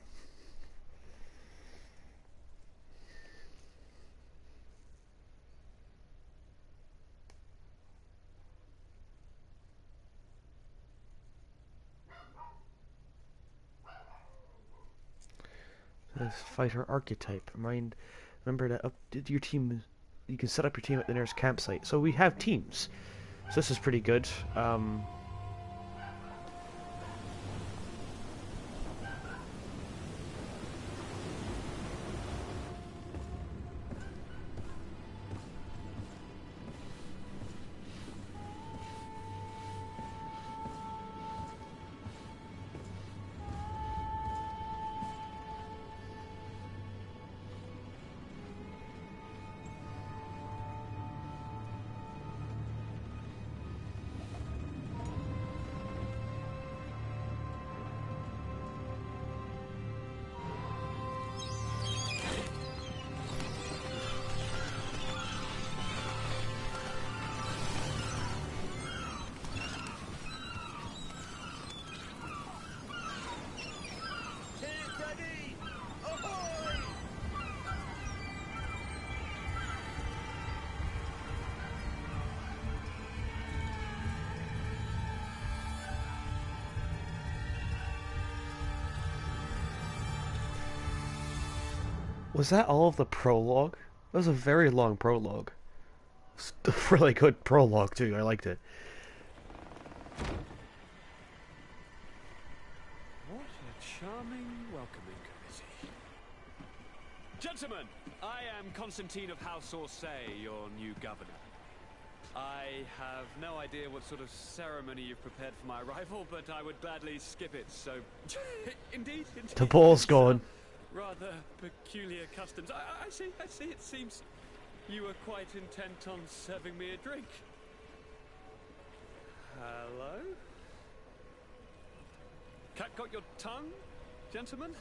This fighter archetype. Remember that your team. You can set up your team at the nearest campsite. So we have teams. So this is pretty good. Was that all of the prologue? That was a very long prologue. It's a really good prologue too. I liked it. What a charming welcoming committee. Gentlemen, I am Constantine of House Orsay, your new governor. I have no idea what sort of ceremony you've prepared for my arrival, but I would gladly skip it, so... indeed. The ball's gone. Rather peculiar customs. I see. It seems you were quite intent on serving me a drink. Hello? Cat got your tongue, gentlemen?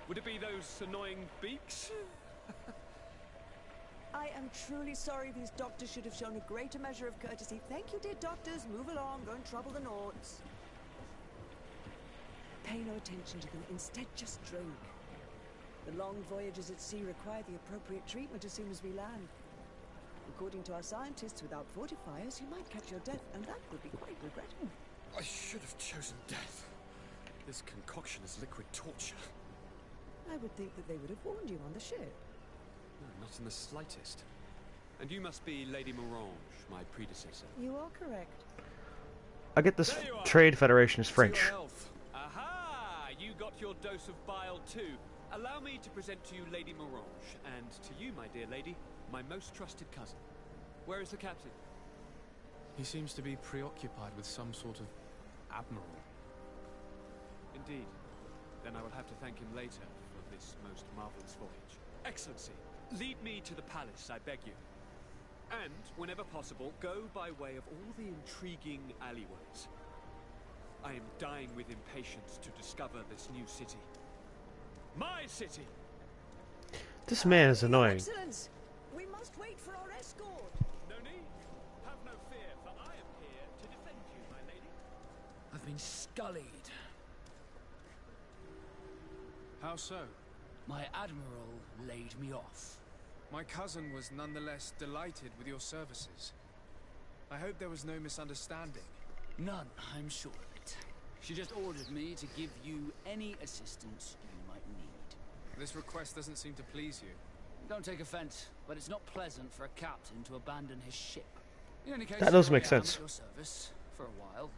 Would it be those annoying beaks? I am truly sorry. These doctors should have shown a greater measure of courtesy. Thank you, dear doctors. Move along. Don't trouble the Nords. Pay no attention to them. Instead, just drink. The long voyages at sea require the appropriate treatment as soon as we land. According to our scientists, without fortifiers, you might catch your death, and that would be quite regrettable. I should have chosen death. This concoction is liquid torture. I would think that they would have warned you on the ship. No, not in the slightest. And you must be Lady Morange, my predecessor. You are correct. I get this Trade Federation is French. Aha! You got your dose of bile too. Allow me to present to you Lady Morange, and to you, my dear lady, my most trusted cousin. Where is the captain? He seems to be preoccupied with some sort of admiral. Indeed. Then I will have to thank him later for this most marvelous voyage. Excellency, lead me to the palace, I beg you. And, whenever possible, go by way of all the intriguing alleyways. I am dying with impatience to discover this new city. My city! This man is annoying. Excellence! We must wait for our escort. No need. Have no fear, for I am here to defend you, my lady. I've been scullied. How so? My admiral laid me off. My cousin was nonetheless delighted with your services. I hope there was no misunderstanding. None, I'm sure of it. She just ordered me to give you any assistance you might need. This request doesn't seem to please you. Don't take offense, but it's not pleasant for a captain to abandon his ship. In any case, That does here make I am sense. at your service for a while.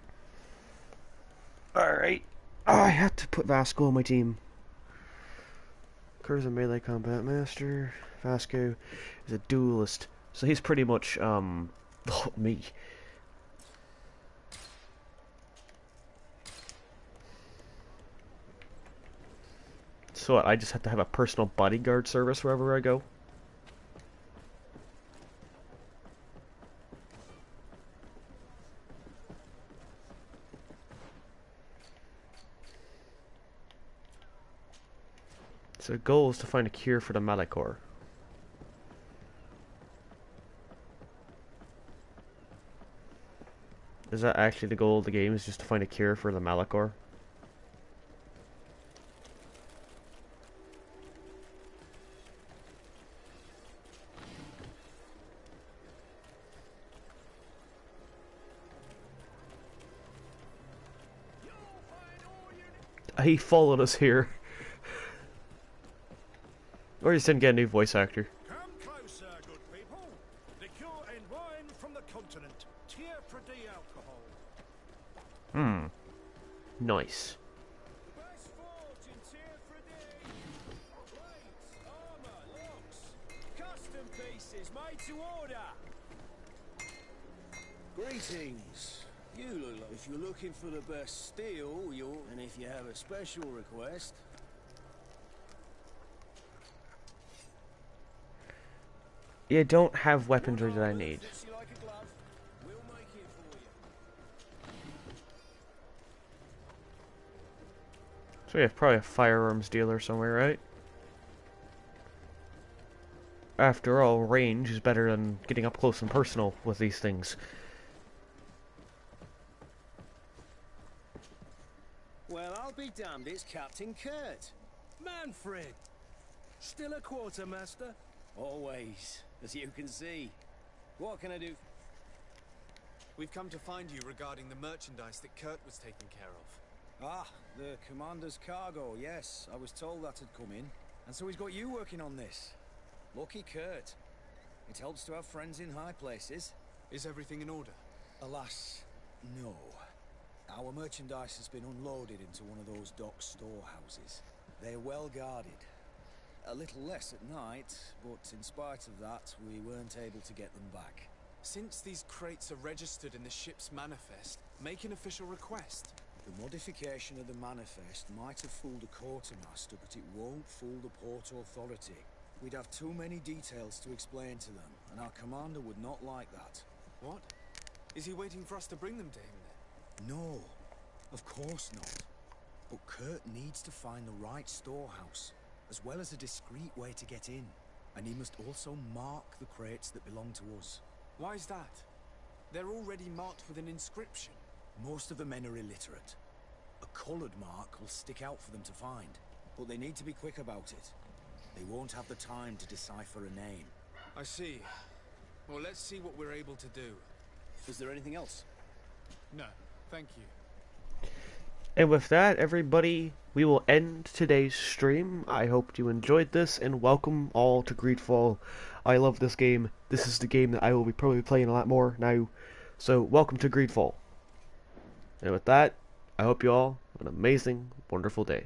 Alright. Oh, I have to put Vasco on my team. Kerr's a melee combat master. Vasco is a duelist. So he's pretty much, me. So what, I just have to have a personal bodyguard service wherever I go? So the goal is to find a cure for the Malachor. Is that actually the goal of the game, is just to find a cure for the Malachor? He followed us here. Or he didn't get a new voice actor. Come closer, good people. Liqueur and wine from the continent. Tier for D alcohol. Nice. Best forge in tier for D. Plates, armor, locks. Custom pieces made to order. Greetings. You look like if you're looking for the best steel, and if you have a special request. You don't have weaponry that I need. Fits you like a glove. We'll make it for you. So we have probably a firearms dealer somewhere, right? After all, range is better than getting up close and personal with these things. Well, I'll be damned, it's Captain Kurt. Manfred. Still a quartermaster? Always, as you can see. What can I do? We've come to find you regarding the merchandise that Kurt was taking care of. Ah, the commander's cargo, yes. I was told that had come in. And so he's got you working on this. Lucky Kurt. It helps to have friends in high places. Is everything in order? Alas, no. Our merchandise has been unloaded into one of those dock storehouses. They're well guarded. A little less at night, but in spite of that, we weren't able to get them back. Since these crates are registered in the ship's manifest, make an official request. The modification of the manifest might have fooled a quartermaster, but it won't fool the Port Authority. We'd have too many details to explain to them, and our commander would not like that. What? Is he waiting for us to bring them to him then? No, of course not. But Kurt needs to find the right storehouse, as well as a discreet way to get in. And he must also mark the crates that belong to us. Why is that? They're already marked with an inscription. Most of the men are illiterate. A coloured mark will stick out for them to find, but they need to be quick about it. They won't have the time to decipher a name. I see. Well, let's see what we're able to do. Is there anything else? No, thank you. And with that, everybody, we will end today's stream. I hope you enjoyed this, and welcome all to Greedfall. I love this game. This is the game that I will be probably playing a lot more now. So, welcome to Greedfall. And with that, I hope you all have an amazing, wonderful day.